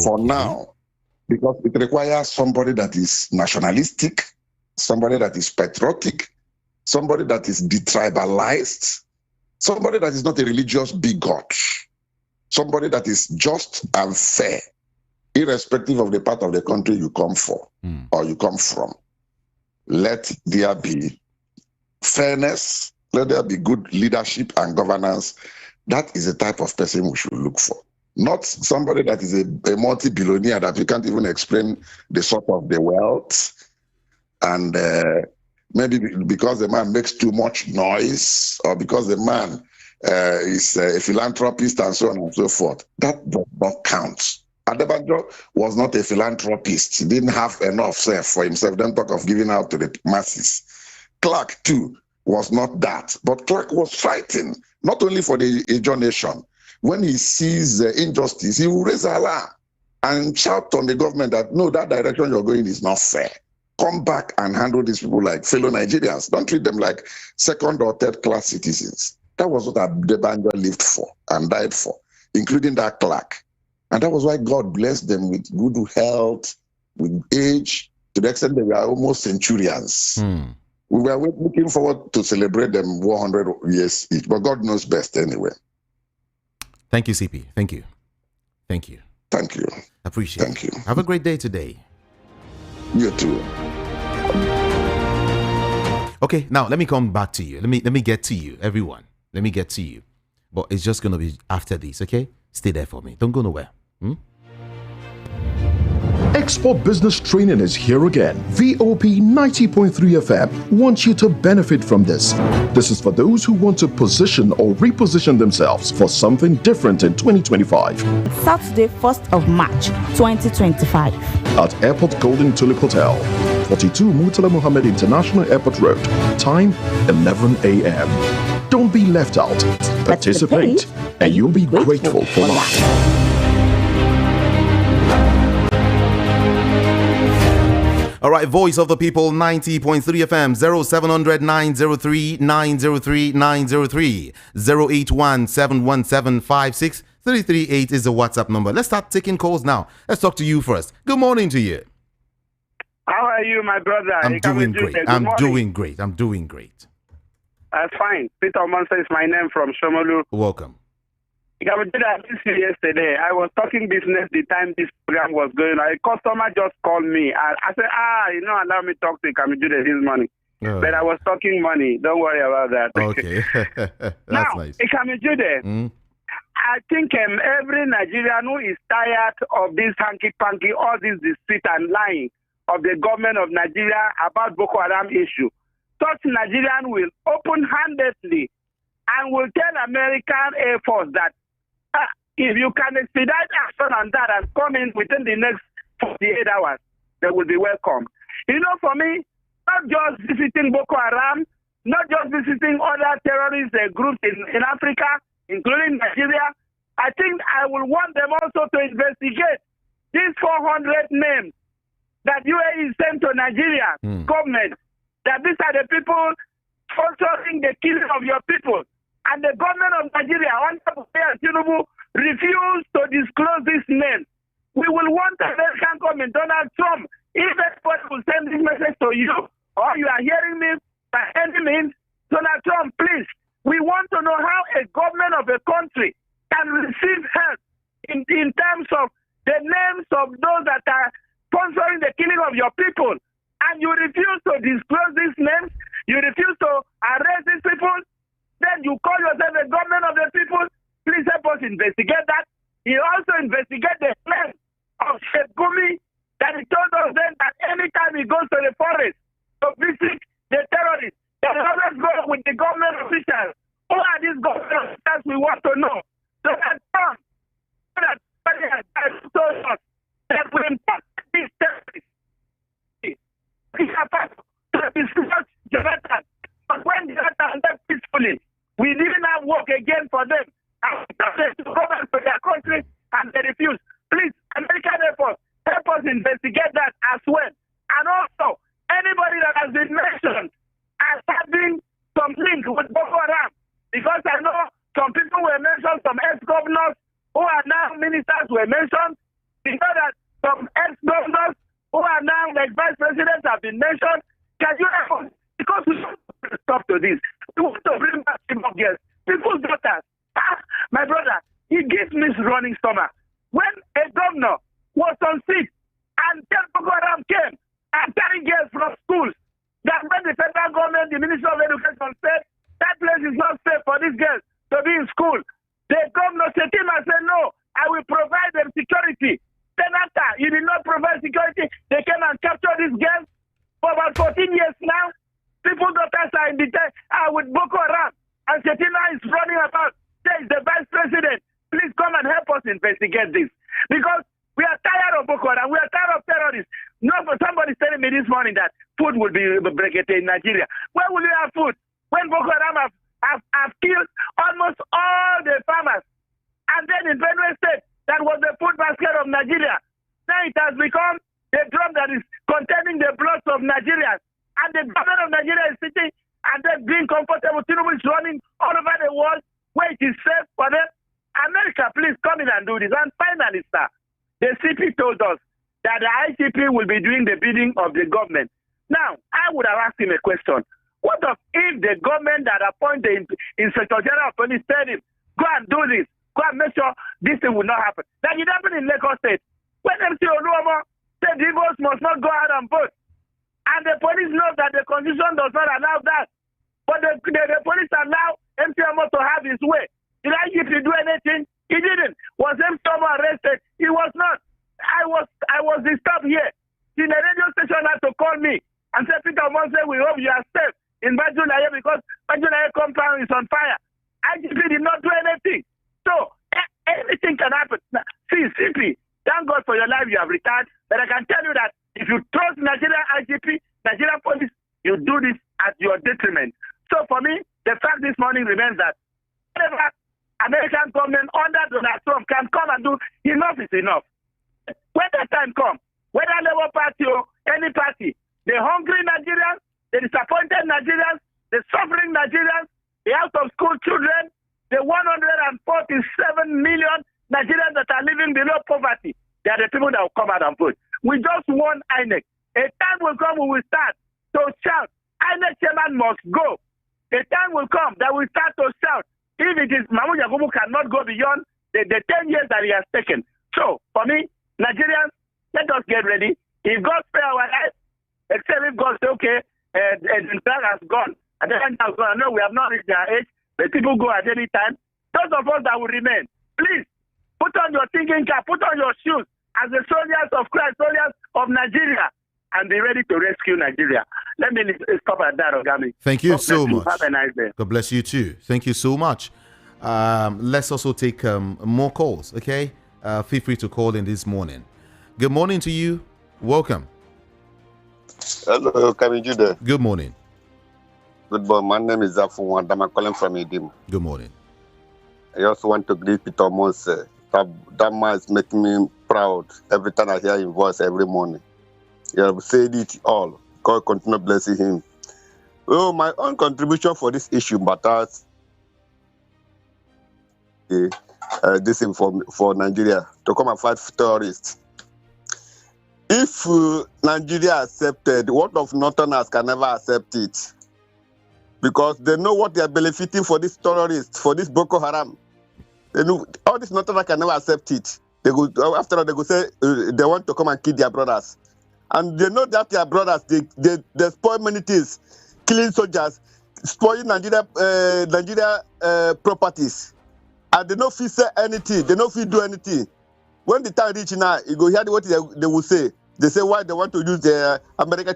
For now, because it requires somebody that is nationalistic, somebody that is patriotic, somebody that is detribalized, somebody that is not a religious bigot, somebody that is just and fair, irrespective of the part of the country you come for or you come from. Let there be fairness, let there be good leadership and governance. That is the type of person we should look for. Not somebody that is a multi-billionaire that we can't even explain the sort of the wealth. And maybe because the man makes too much noise, or because the man is a philanthropist and so on and so forth. That does not count. Adebanjo was not a philanthropist. He didn't have enough for himself. Don't talk of giving out to the masses. Clark, too, was not that. But Clark was fighting, not only for the Ijaw nation. When he sees injustice, he will raise alarm and shout on the government that, no, that direction you're going is not fair. Come back and handle these people like fellow Nigerians. Don't treat them like second or third class citizens. That was what Adebanjo lived for and died for, including that Clark. And that was why God blessed them with good health, with age, to the extent they were almost centurions. We were looking forward to celebrate them 100 years each, but God knows best anyway. Thank you, CP. Thank you. Thank you. Thank you. Appreciate it. Thank you. Have a great day today. You too. Okay, now let me come back to you. Let me get to you, everyone. Let me get to you. But it's just going to be after this, okay? Stay there for me. Don't go nowhere. Export Business Training is here again. VOP 90.3 FM wants you to benefit from this. This is for those who want to position or reposition themselves for something different in 2025. Saturday, 1st of March, 2025. At Airport Golden Tulip Hotel, 42 Murtala Mohammed International Airport Road. Time 11 a.m. Don't be left out. Participate, and you'll be grateful for life. All right, Voice of the People, 90.3 FM, 0700 903 903 903, 081 717 56338 is the WhatsApp number. Let's start taking calls now. Let's talk to you first. Good morning to you. How are you, my brother? I'm doing great. I'm doing great. I'm doing great. That's fine. Peter Omansa is my name from Shomolu. Welcome. I missed you yesterday. I was talking business the time this program was going on. A customer just called me. I said, allow me to talk to Kamijude this morning. Oh. But I was talking money. Don't worry about that. Okay. That's now, nice. Kamijude, I think every Nigerian who is tired of this hanky-panky, all this deceit and lying of the government of Nigeria about Boko Haram issue, such Nigerian will open-handedly and will tell American Air Force that if you can expedite action on that and come in within the next 48 hours, they will be welcome. You know, for me, not just visiting Boko Haram, not just visiting other terrorist groups in Africa, including Nigeria, I think I will want them also to investigate these 400 names that UAE sent to Nigeria government, that these are the people sponsoring the killing of your people. And the government of Nigeria, under Tinubu, refused to disclose this name. We will want American government, Donald Trump, if anybody will send this message to you, or you are hearing me by any means, Donald Trump, please, we want to know how a government of a country can receive help in terms of the names of those that are sponsoring the killing of your people. And you refuse to disclose these names, you refuse to arrest these people, then you call yourself a government of the people. Please help us investigate that. He also investigated the claim of Sheikh Gumi that he told us then that anytime he goes to the forest to visit the terrorists, they always go with the government officials. Who are these government officials we want to know? So that somebody has told us that we impact these terrorists. We have to discuss Jonathan. But when Jonathan left peacefully, we didn't have work again for them. And to go back to their country and they refused. Please, American Air Force, help us investigate that as well. And also, anybody that has been mentioned as having some link with Boko Haram, because I know some people were mentioned, some ex-governors who are now ministers were mentioned. We know that some ex-governors who are now like vice presidents have been mentioned. Can you help us? Because we want to stop to this. We want to bring back girls, people's daughters. My brother, he gives me running stomach. When a governor was on sick and Boko Haram came and carried girls from schools, that when the federal government, the Ministry of Education said that place is not safe for these girls to be in school, the governor said him and said, no, I will provide them security. Then after he did not provide security, they came and captured these girls for about 14 years now. People's daughters are in with Boko Haram, and Shetima is running about. There is the vice president. Please come and help us investigate this. Because we are tired of Boko Haram. We are tired of terrorists. No, but somebody's telling me this morning that food will be breaking in Nigeria. Where will you have food? When Boko Haram have killed almost all the farmers. And then in Benue State, that was the food basket of Nigeria. Now it has become a drum that is containing the blood of Nigerians. And the government of Nigeria is sitting and then being comfortable. Tinubu is running all over the world where it is safe for them. America, please come in and do this. And finally, sir, the CP told us that the ICP will be doing the bidding of the government. Now, I would have asked him a question. What if the government that appointed the Inspector General of Police said him, go and do this, go and make sure this thing will not happen? That it happened in Lagos State. When MC Oluomo said the votes must not go out and vote. And the police know that the constitution does not allow that. But the police allow MC Oluomo to have his way. Did IGP do anything? He didn't. Was MC Oluomo arrested? He was not. I was disturbed here. The radio station had to call me and say, Peter Omonse, we hope you are safe in Bajulaye because Bajulaye compound is on fire. IGP did not do anything. So anything can happen. See, CP, thank God for your life, you have retired. But I can tell you that if you trust Nigeria IGP, Nigeria police, you do this at your detriment. So for me, the fact this morning remains that whatever American government under Donald Trump can come and do, enough is enough. When the time comes, whether Labour Party or any party, the hungry Nigerians, the disappointed Nigerians, the suffering Nigerians, the out-of-school children, the 147 million Nigerians that are living below poverty, they are the people that will come out and vote. We just want INEC. A time will come we will start to shout, INEC chairman must go. A time will come that we start to shout, if he it is Mahmoud Yakubu cannot go beyond the 10 years that he has taken. So, for me, Nigerians, let us get ready. If God spare our life, except if God say, okay, the drug has gone, and the end has gone. I know we have not reached their age, but people go at any time. Those of us that will remain, please, put on your thinking cap, put on your shoes as the soldiers of Christ, soldiers of Nigeria, and be ready to rescue Nigeria. Let me stop at that, Ogami. Thank you so much. Have a nice day. God bless you too. Thank you so much. Let's also take more calls, okay? Feel free to call in this morning. Good morning to you. Welcome. Hello, Kami Jude. Good morning. Good morning. My name is Zafu Wanda. I'm calling from Edim. Good morning. I also want to greet Peter Mose. That man is making me proud every time I hear his voice every morning. You have said it all. God continue blessing him. Well, my own contribution for this issue matters. This thing for Nigeria to come and fight terrorists. If Nigeria accepted, what of Northerners can never accept it? Because they know what they are benefiting for these terrorists, for this Boko Haram. They know all these Northerners can never accept it. They go after all. They go say they want to come and kill their brothers, and they know that their brothers they spoil many things, killing soldiers, spoiling Nigeria properties, and they don't feel say anything. They don't feel do anything. When the time reach now, you go hear what they will say. They say why they want to use the American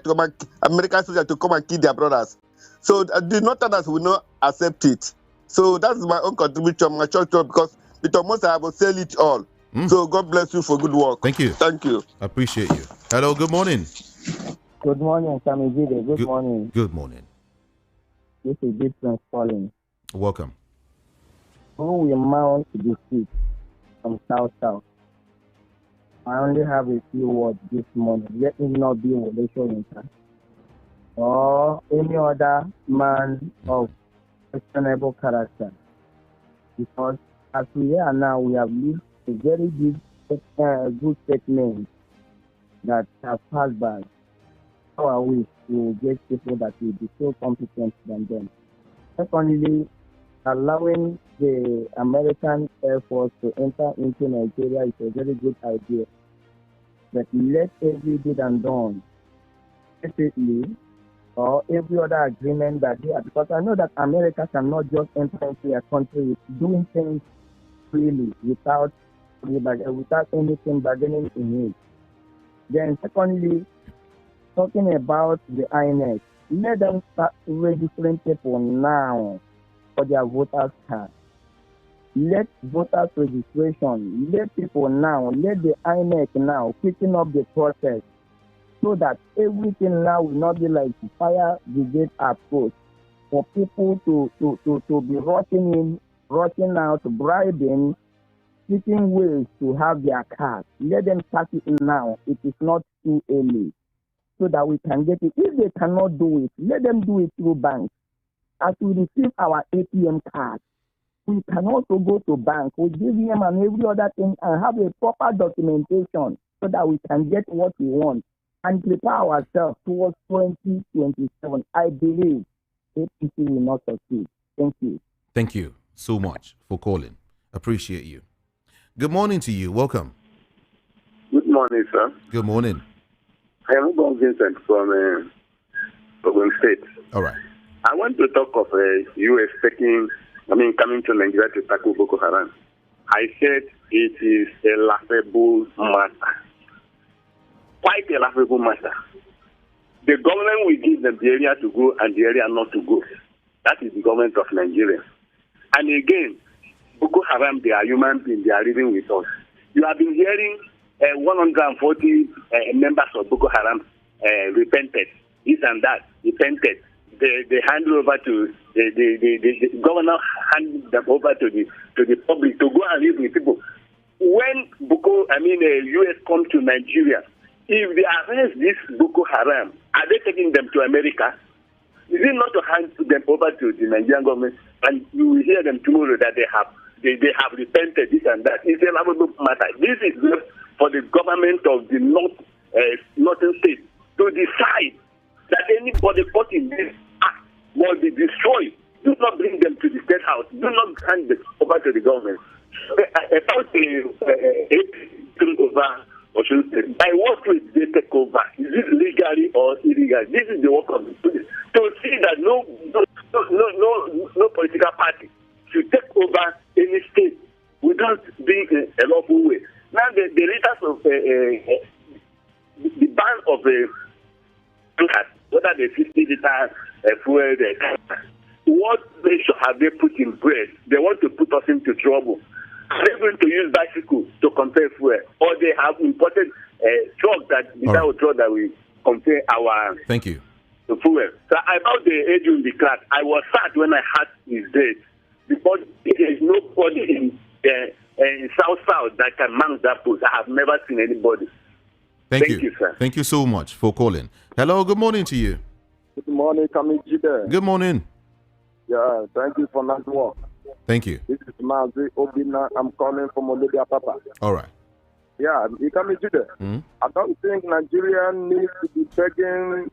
soldiers to come and kill their brothers. So the Northerners will not accept it. So that's my own contribution, my church, because Peter Mose, I will sell it all. So God bless you for good work. Thank you. Thank you. I appreciate you. Hello, good morning. Good morning, Samijide. Good morning. Good morning. This is Difference calling. Welcome. Who will mount the seat from South? I only have a few words this morning. Let me not be relation or any other man of questionable character. Because as we are now, we have lived a very good statement that have passed by. How are we to get people that will be so competent than them? Secondly, allowing the American Air Force to enter into Nigeria is a very good idea. But let every did and done, separately, or every other agreement that they have, because I know that America cannot just enter into a country with doing things freely without anything bargaining in it. Then secondly, talking about the INEC, let them start registering people now for their voters card. Let voters registration, let people now, let the INEC now quicken up the process so that everything now will not be like fire brigade approach for people to be rushing out, bribing, seeking ways to have their card. Let them start it now. It is not too early so that we can get it. If they cannot do it, let them do it through banks. As we receive our ATM card, we can also go to bank with BVM and every other thing and have a proper documentation so that we can get what we want and prepare ourselves towards 2027. I believe APC will not succeed. Thank you. Thank you so much for calling. Appreciate you. Good morning to you. Welcome. Good morning, sir. Good morning. I am Bob Vincent from Osun State. All right. I want to talk of U.S. coming to Nigeria to tackle Boko Haram. I said it is a laughable matter. Quite a laughable matter. The government will give them the area to go and the area not to go. That is the government of Nigeria. And again, Boko Haram, they are human beings, they are living with us. You have been hearing 140 members of Boko Haram repented, this and that, repented. They hand over to the governor, hand them over to the public to go and live with people. When US come to Nigeria, if they arrest this Boko Haram, are they taking them to America? Is it not to hand them over to the Nigerian government? And you will hear them tomorrow that they have repented, this and that. It's a laughable matter. This is for the government of the northern state to decide that anybody caught in this act must be destroyed. Do not bring them to the state out. Do not hand it over to the government. About taking over Osun State, by what way did they take over? Is it legally or illegal? This is the work of the police. To see that no political party should take over any state without being a lawful way. Now the leaders of the ban of whether the 50-liter fuel, what measure have they put in place? They want to put us into trouble. Are they going to use bicycles to compare fuel, or they have imported truck that we compare our Thank you. The fuel? So about the age in the class, I was sad when I had his date because there is nobody in South that can mount that post. I have never seen anybody. Thank you, sir. Thank you so much for calling. Hello, good morning to you. Good morning, Kamijide. Good morning. Yeah, thank you for that work. Thank you. This is Mazi Obina. I'm calling from Olivia Papa. All right. Yeah, Kamijide. I don't think Nigeria needs to be begging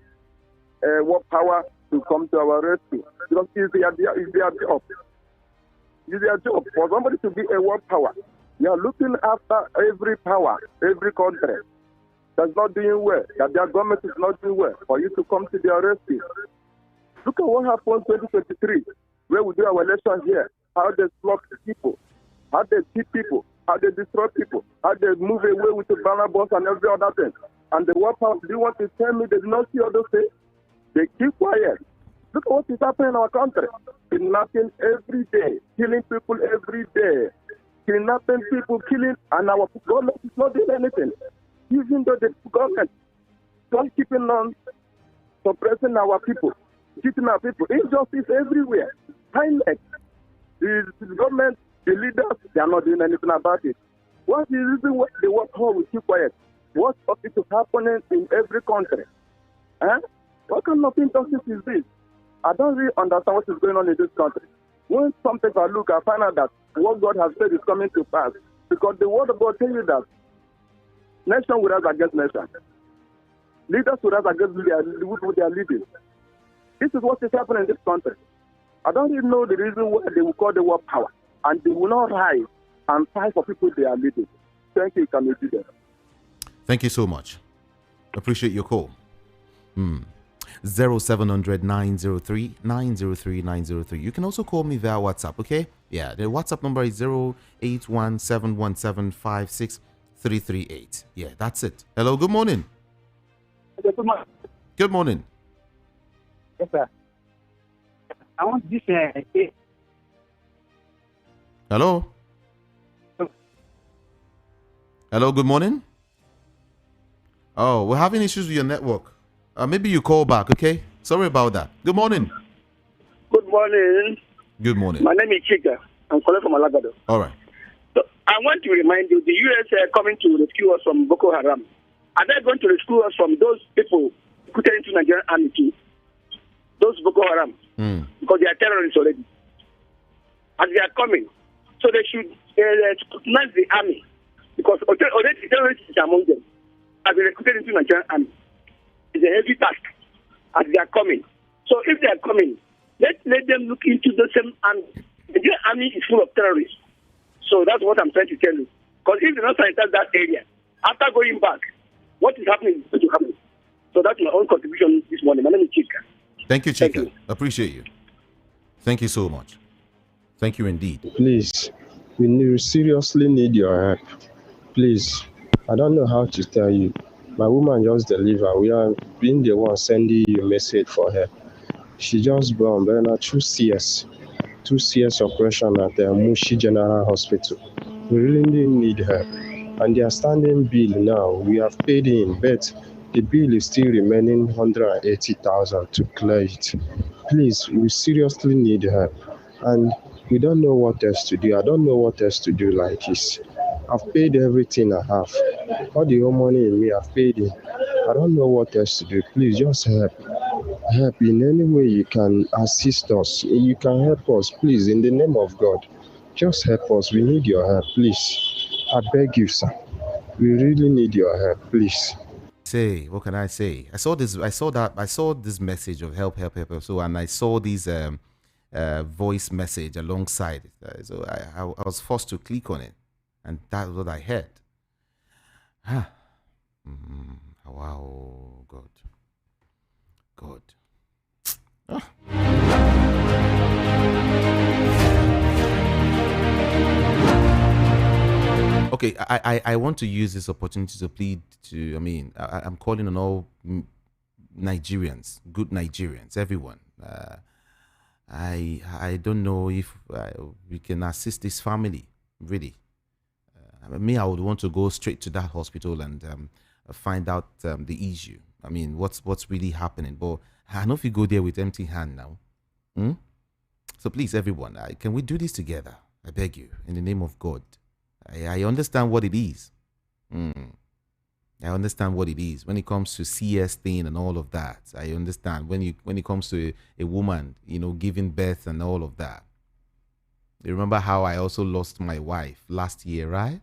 work power to come to our rescue. Because it's their job. It's their job for somebody to be a world power. You are looking after every power, every country that's not doing well, that their government is not doing well, for you to come to their rescue. Look at what happened in 2023, where we do our election here, how they block people, how they keep people, how they destroy people, how they move away with the banner boss and every other thing. And the world power, do you want to tell me they do not see all those things? They keep quiet. Look at what is happening in our country. Kidnapping every day, killing people every day, kidnapping people, killing, and our government is not doing anything. Even though the government is not keeping on suppressing our people, cheating our people, injustice everywhere. Kindness. The government, the leaders, they are not doing anything about it. What is the reason why the work hall will keep quiet? What is happening in every country? What kind of injustice is this? I don't really understand what is going on in this country. When something I look, I find out that what God has said is coming to pass. Because the word of God tells you that nation will rise against nation. Leaders will rise against who they are leading. This is what is happening in this country. I don't even know the reason why they will call the world power. And they will not rise and fight for people they are leading. Thank you, Kamil. Thank you so much. Appreciate your call. 0700 903 903 903. You can also call me via WhatsApp, okay? Yeah, the WhatsApp number is 08171756338. Yeah, that's it. Hello, good morning. Good morning. Good morning. Yes, sir. I want this. Hello? Hello, good morning. Oh, we're having issues with your network. Maybe you call back, okay? Sorry about that. Good morning. Good morning. Good morning. My name is Chika. I'm calling from Alagado. All right. So I want to remind you, the U.S. are coming to rescue us from Boko Haram. Are they going to rescue us from those people put into Nigerian army too? Those Boko Haram. Because they are terrorists already. And they are coming. So they should scrutinize the army. Because already terrorists are among them. Have been recruited into Nigerian army. It's a heavy task as they are coming. So if they are coming, let them look into the same army. The army is full of terrorists. So that's what I'm trying to tell you. Because if they don't sanitize that area, after going back, what is happening is going to happen. So that's my own contribution this morning. My name is Chika. Thank you, Chika. Thank you. Appreciate you. Thank you so much. Thank you indeed. Please, we seriously need your help. Please, I don't know how to tell you. My woman just delivered. We are being the one sending you a message for her. She just born, but now 2 CS operation at the Mushi General Hospital. We really need her. And their standing bill now, we have paid in, but the bill is still remaining 180,000 to clear it. Please, we seriously need her. And we don't know what else to do. I don't know what else to do like this. I've paid everything I have. All the whole money in me, I've paid it. I don't know what else to do. Please just help. Help in any way you can assist us. You can help us, please, in the name of God. Just help us. We need your help, please. I beg you, sir. We really need your help, please. What can I say? I saw this message of help. So, and I saw these voice message alongside. So I was forced to click on it, and that's what I heard. Wow, God. Okay, I want to use this opportunity to plead to, I'm calling on all Nigerians, good Nigerians, everyone. I don't know if we can assist this family, really. I would want to go straight to that hospital and find out the issue. What's really happening. But I know if you go there with empty hand now. So please, everyone, can we do this together? I beg you, in the name of God. I understand what it is. I understand what it is when it comes to CS thing and all of that. I understand when it comes to a woman, giving birth and all of that. You remember how I also lost my wife last year, right?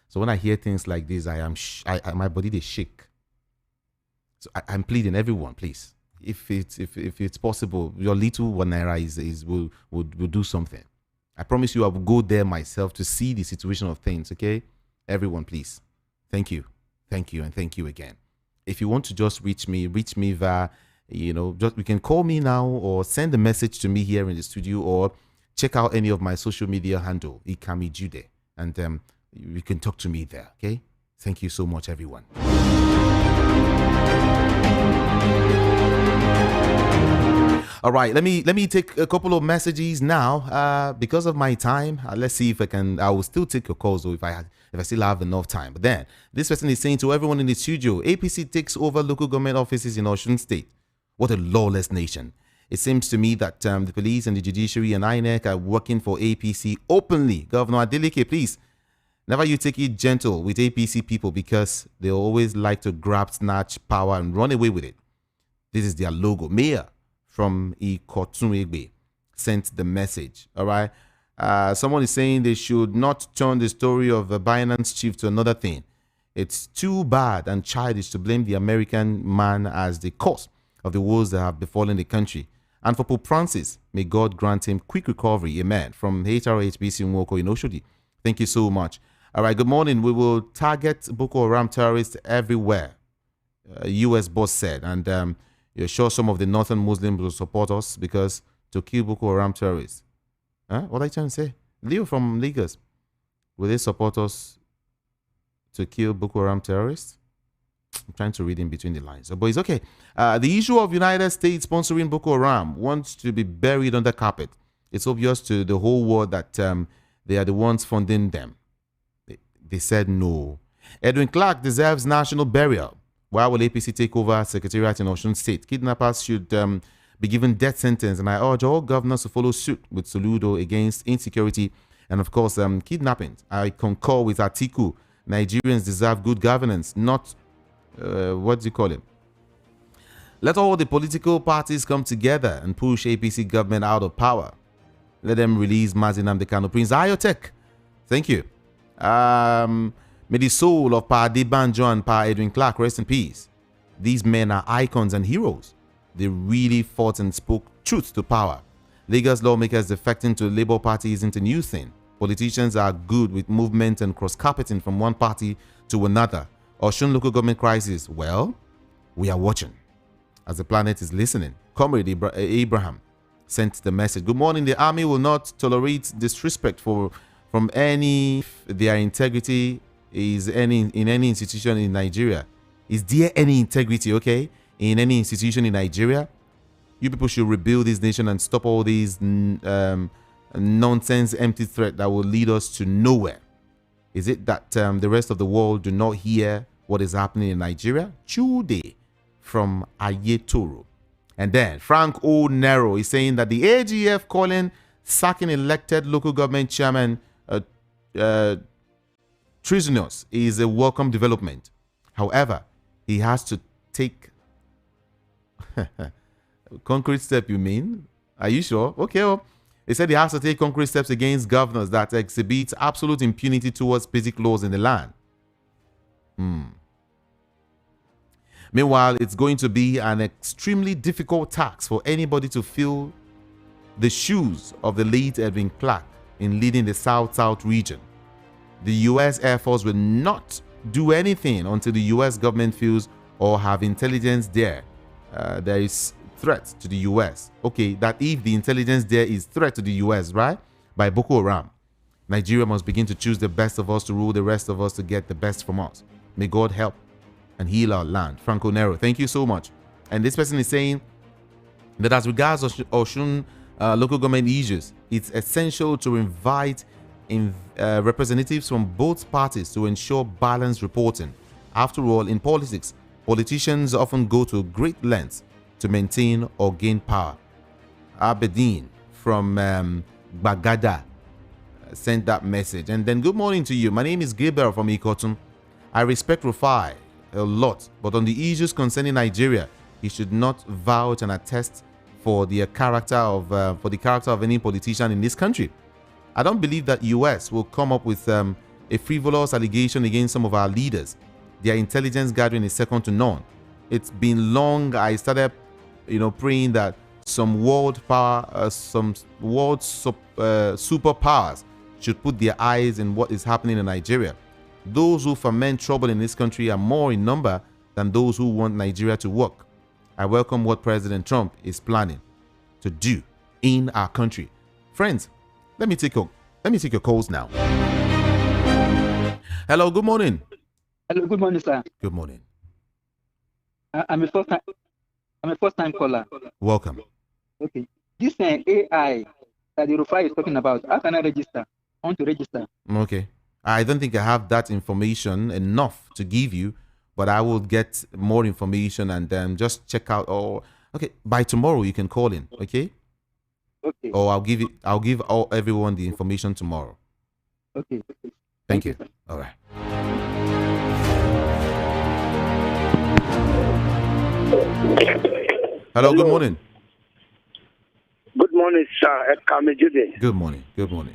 So when I hear things like this, my body they shake. So I'm pleading, everyone, please, if it's possible, your little 1 naira will do something. I promise you, I will go there myself to see the situation of things. Okay, everyone, please. Thank you, and thank you again. If you want to just reach me via, just you can call me now or send a message to me here in the studio or check out any of my social media handle, Ikami Jude, and you can talk to me there. Okay, thank you so much, everyone. All right, let me take a couple of messages now. Because of my time, let's see if I can. I will still take your calls, though, if I still have enough time. But then this person is saying to everyone in the studio, APC takes over local government offices in Osun State. What a lawless nation! It seems to me that the police and the judiciary and INEC are working for APC openly. Governor Adeleke, please, never you take it gentle with APC people because they always like to grab, snatch power and run away with it. This is their logo. Mayor from Ikotunegbe sent the message. All right. Someone is saying they should not turn the story of the Binance chief to another thing. It's too bad and childish to blame the American man as the cause of the woes that have befallen the country. And for Pope Francis, may God grant him quick recovery. Amen. From HRHBC Nwoko in Oshodi. Thank you so much. All right. Good morning. We will target Boko Haram terrorists everywhere, U.S. boss said. And you're sure some of the northern Muslims will support us because to kill Boko Haram terrorists. What are you trying to say? Leo from Lagos. Will they support us to kill Boko Haram terrorists? I'm trying to read in between the lines. But it's okay. The issue of United States sponsoring Boko Haram wants to be buried under carpet. It's obvious to the whole world that they are the ones funding them. They said no. Edwin Clark deserves national burial. Why will APC take over Secretariat in Osun State? Kidnappers should be given death sentence, and I urge all governors to follow suit with Soludo against insecurity and, of course, kidnapping. I concur with Atiku. Nigerians deserve good governance, not, what do you call it? Let all the political parties come together and push APC government out of power. Let them release Mazi Nnamdi Kanu, Prince Ayotek. Thank you. May the soul of Pa Adebanjo and Pa Edwin Clark rest in peace. These men are icons and heroes. They really fought and spoke truth to power. Lagos lawmakers defecting to Labour Party isn't a new thing. Politicians are good with movement and cross-carpeting from one party to another. Osun local government crisis, well, we are watching as the planet is listening. Comrade Abraham sent the message. Good morning. The army will not tolerate disrespect from any their integrity is in any institution in Nigeria. Is there any integrity, okay, in any institution in Nigeria? You people should rebuild this nation and stop all these nonsense, empty threat that will lead us to nowhere. Is it that the rest of the world do not hear what is happening in Nigeria? Chude from Ayetoro. And then Frank O. Nero is saying that the AGF calling sacking elected local government chairman treasonous is a welcome development. However, he has to take concrete step, you mean? Are you sure? Okay. Well, he said he has to take concrete steps against governors that exhibit absolute impunity towards basic laws in the land. Meanwhile, it's going to be an extremely difficult task for anybody to fill the shoes of the late Edwin Clark in leading the South-South region. The U.S. Air Force will not do anything until the U.S. government feels or have intelligence there is threat to the U.S. Okay, that if the intelligence there is threat to the U.S., right, by Boko Haram, Nigeria must begin to choose the best of us to rule the rest of us to get the best from us. May God help and heal our land. Franco Nero, thank you so much. And this person is saying that as regards Osun local government issues, it's essential to invite representatives from both parties to ensure balanced reporting. After all, in politics, politicians often go to great lengths to maintain or gain power. Abedin from Bagada sent that message. And then good morning to you. My name is Gabriel from Ikotun. I respect Rufai a lot, but on the issues concerning Nigeria, he should not vouch and attest for the character of any politician in this country. I don't believe that US will come up with a frivolous allegation against some of our leaders. Their intelligence gathering is second to none. It's been long. I started, praying that some world superpowers should put their eyes in what is happening in Nigeria. Those who foment trouble in this country are more in number than those who want Nigeria to work. I welcome what President Trump is planning to do in our country. Friends, let me take your calls now. Hello, good morning. Hello, good morning, sir. Good morning. I'm a first time caller. Welcome. Okay. This AI that the Rufai is talking about, how can I register? I want to register. Okay. I don't think I have that information enough to give you, but I will get more information and then just check out. Okay, by tomorrow you can call in. Okay. Okay. Or I'll give everyone the information tomorrow. Okay. Thank you. All right. Hello. Good morning. Good morning, sir. Good morning. Good morning.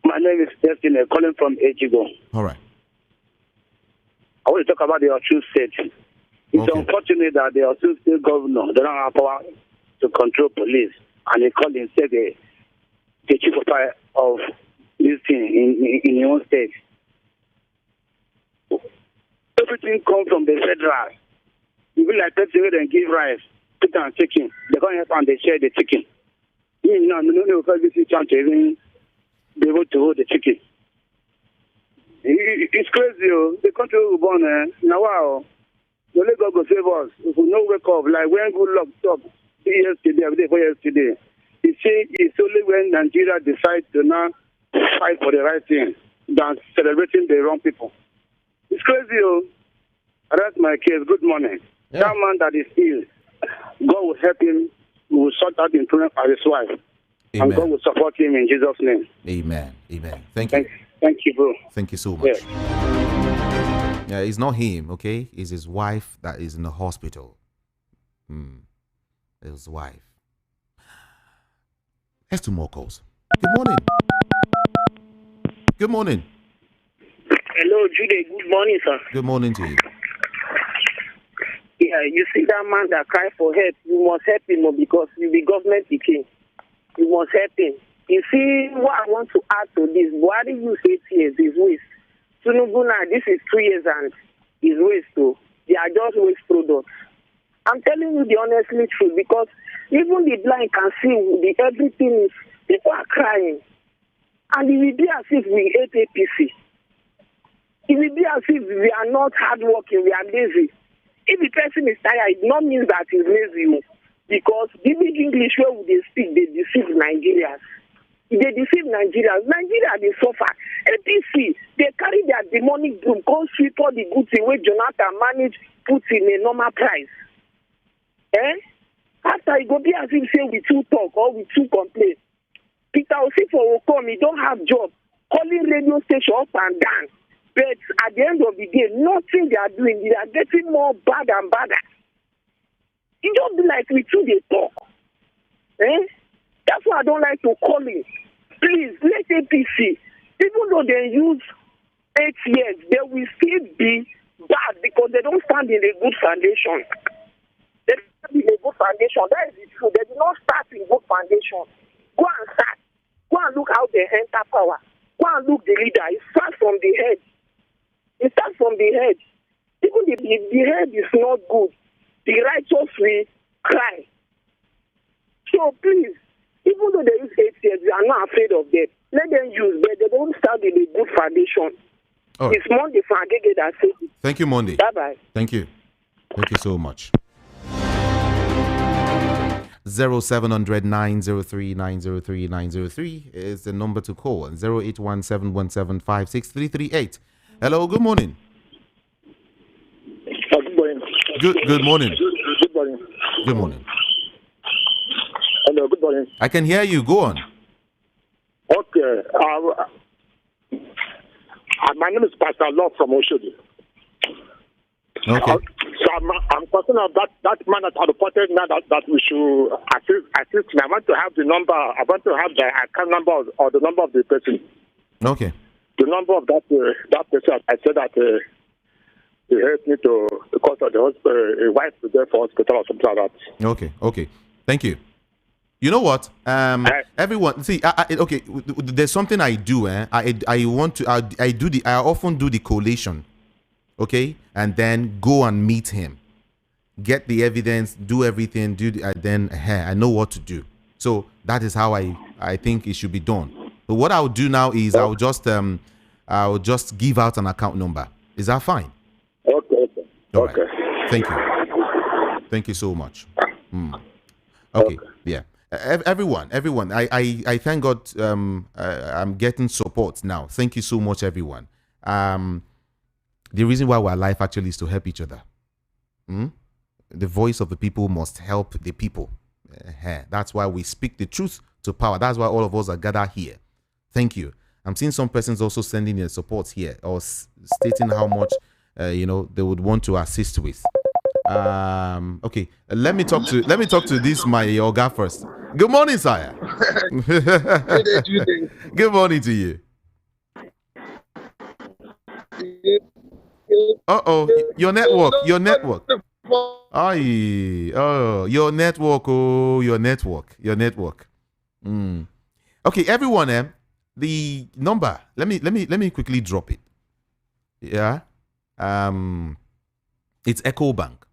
My name is Destiny, calling from Ejigo. All right. I want to talk about the Osun State. It's unfortunate that the Osun State governor, they don't have power to control police, and they call himself the chief of this thing in your own state. Everything comes from the federal. You be like person and give rice, put on chicken. They come help and they share the chicken. No, this chance to even be able to hold the chicken. It's crazy. The country we born now. Wow, the Lagos go save us. If we no wake up, like when good luck stop yesterday. He say it's only when Nigeria decides to now fight for the right thing than celebrating the wrong people. It's crazy. That's my case. Good morning. Yeah. That man that is ill, God will help him. We will sort out the problem for his wife. Amen. And God will support him in Jesus' name. Amen. Amen. Thank you. Thank you, bro. Thank you so much. Yeah, it's not him, okay? It's his wife that is in the hospital. His wife. Let's do more calls. Good morning. Good morning. Hello, Jude. Good morning, sir. Good morning to you. Yeah, you see that man that cry for help, you must help him because you be government king. You must help him. You see, what I want to add to this, Buhari used 8 years, his waste. Tinubu now, this is 2 years and his waste too. They are just waste products. I'm telling you the honestly truth because even the blind can see everything is, people are crying. And it will be as if we hate APC. It will be as if we are not hardworking, we are lazy. If the person is tired, it not means that he's lazy. Because the big English where they speak, they deceive Nigerians. They deceive Nigerians. Nigeria, they suffer. APC, they carry their demonic broom, come sweep all the goods in where Jonathan managed, put in a normal price. After it go be as if say we too talk or we too complain. Peter Osifo will come, he don't have job, calling radio station up and down. But at the end of the day, nothing they are doing, they are getting more bad and badder. It don't be like we too they talk. That's why I don't like to call it. Please, let APC, even though they use 8 years, they will still be bad because they don't stand in a good foundation. They don't start with a good foundation. That is the truth. They did not start with good foundation. Go and start. Go and look how they enter power. Go and look the leader. It starts from the head. It starts from the head. Even if the head is not good, the righteous will cry. So please, even though they use 8 years, we are not afraid of them. Let them use, but they don't start with a good foundation. All right. It's Monday for Agege that says it. Thank you, Monday. Bye-bye. Thank you. Thank you so much. 0700-903-903-903 is the number to call. 081717563338. Hello, good morning. Good morning. Good morning. Good morning. Good morning. Hello, good morning. I can hear you. Go on. Okay. My name is Pastor Law from Osun. Okay. So I'm concerned about that man that I reported now that we should assist me. I want to have the number. I want to have the account number or the number of the person. Okay. The number of that person. I said that he helped me to because of the hospital, a wife to go for hospital or something like that. Okay. Thank you. You know what? Everyone, see, okay. There's something I do. I often do the collation. Okay, and then go and meet him, get the evidence, do everything, then I know what to do. So that is how I think it should be done. So what I'll do now is I'll just give out an account number. Is that fine? Okay. All right. Thank you so much. Okay. Yeah. Everyone. I thank God. I'm getting support now. Thank you so much, everyone. The reason why we're alive actually is to help each other. The voice of the people must help the people. That's why we speak the truth to power. That's why all of us are gathered here. Thank you. I'm seeing some persons also sending their support here or stating how much they would want to assist with. Okay, let me talk to this my Oga first. Good morning, sire. Good morning to you. Your network. Your network. Okay, everyone. The number. Let me quickly drop it. Yeah. It's Echo Bank.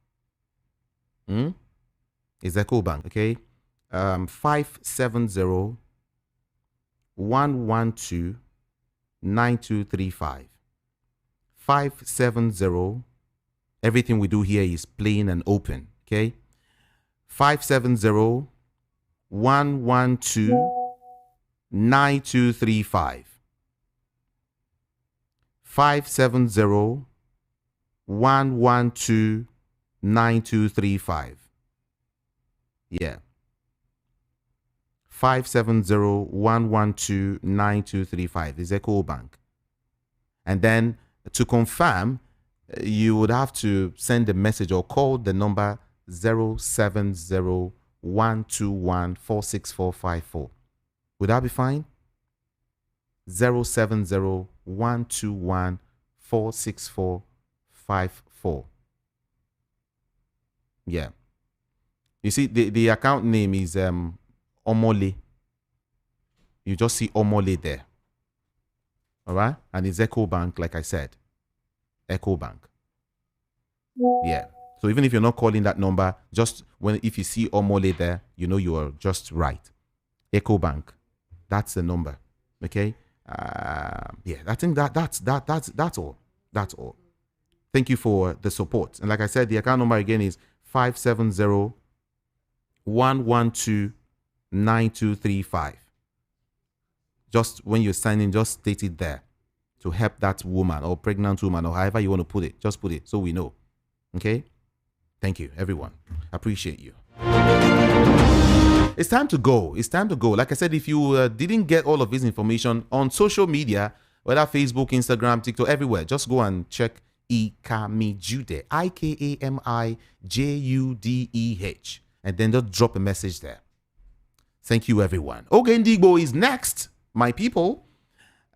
It's Echo Bank. Okay. 570 112 9235. 570. Everything we do here is plain and open. Okay. 570 112 9235. 570 112 9235. Yeah. 570 112 9235 is Echo Bank. And then to confirm, you would have to send a message or call the number 070 121 46454. Would that be fine? 070 121 46454. Yeah. You see, the account name is Omole. You just see Omole there. All right? And it's Echo Bank, like I said. Echo Bank. Yeah. So even if you're not calling that number, just if you see Omole there, you know you are just right. Echo Bank. That's the number. Okay? Yeah, I think that's all. That's all. Thank you for the support. And like I said, the account number again is 570 112 9235. Just when you're signing, just state it there to help that woman or pregnant woman or however you want to put it. Just put it so we know. Okay? Thank you, everyone. Appreciate you. It's time to go. It's time to go. Like I said, if you didn't get all of this information on social media, whether Facebook, Instagram, TikTok, everywhere, just go and check Ikamijude, IKAMIJUDEH, and then just drop a message there. Thank you, everyone. Ogendigbo is next, my people.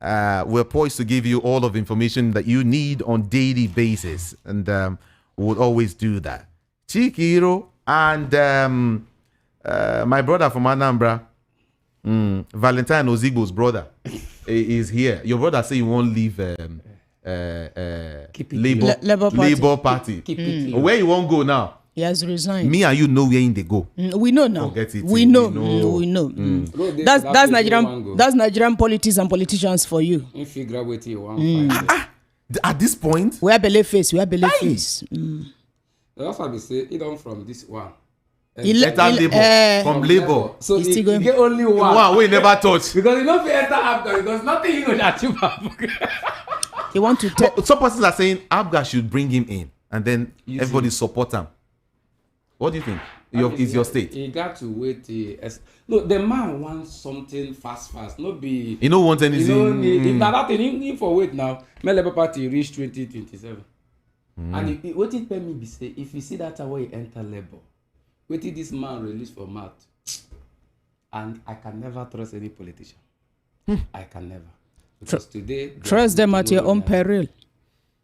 We're poised to give you all of information that you need on daily basis, and we'll always do that. Chikiro. And my brother from Anambra, Valentine Ozigbo's brother, is here. Your brother say you won't leave Labour Party. Where you won't go now? He has resigned. Me and you know where in they go. We know now. Forget it. We know. That's Nigerian politics and politicians for you. If you graduate, you want at this point, we have belly face. Also, we say it on from this one. From Labour. So you get only one. We never touch. Because you don't enter Abga because nothing you will achieve. You want to tell. Some persons are saying Abga should bring him in, and then everybody support him. What do you think? Is your state? He got to wait. Look, the man wants something fast. Not be. He don't want anything. If that thing, he for wait now. My Labour Party reach 2027. And what it tell me be say, if you see that way he enter Labour, wait till this man release for mouth, and I can never trust any politician. I can never. Because today trust them at your own peril.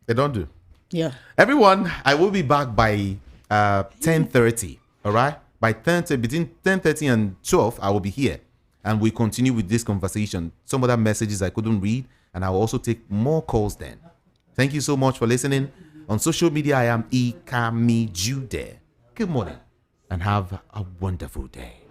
They don't do. Yeah. Everyone, I will be back by 10:30. All right. By 10:30, between 10:30 and 12, I will be here, and we continue with this conversation. Some other messages I couldn't read, and I will also take more calls then. Thank you so much for listening. On social media, I am Ikami Jude. Good morning and have a wonderful day.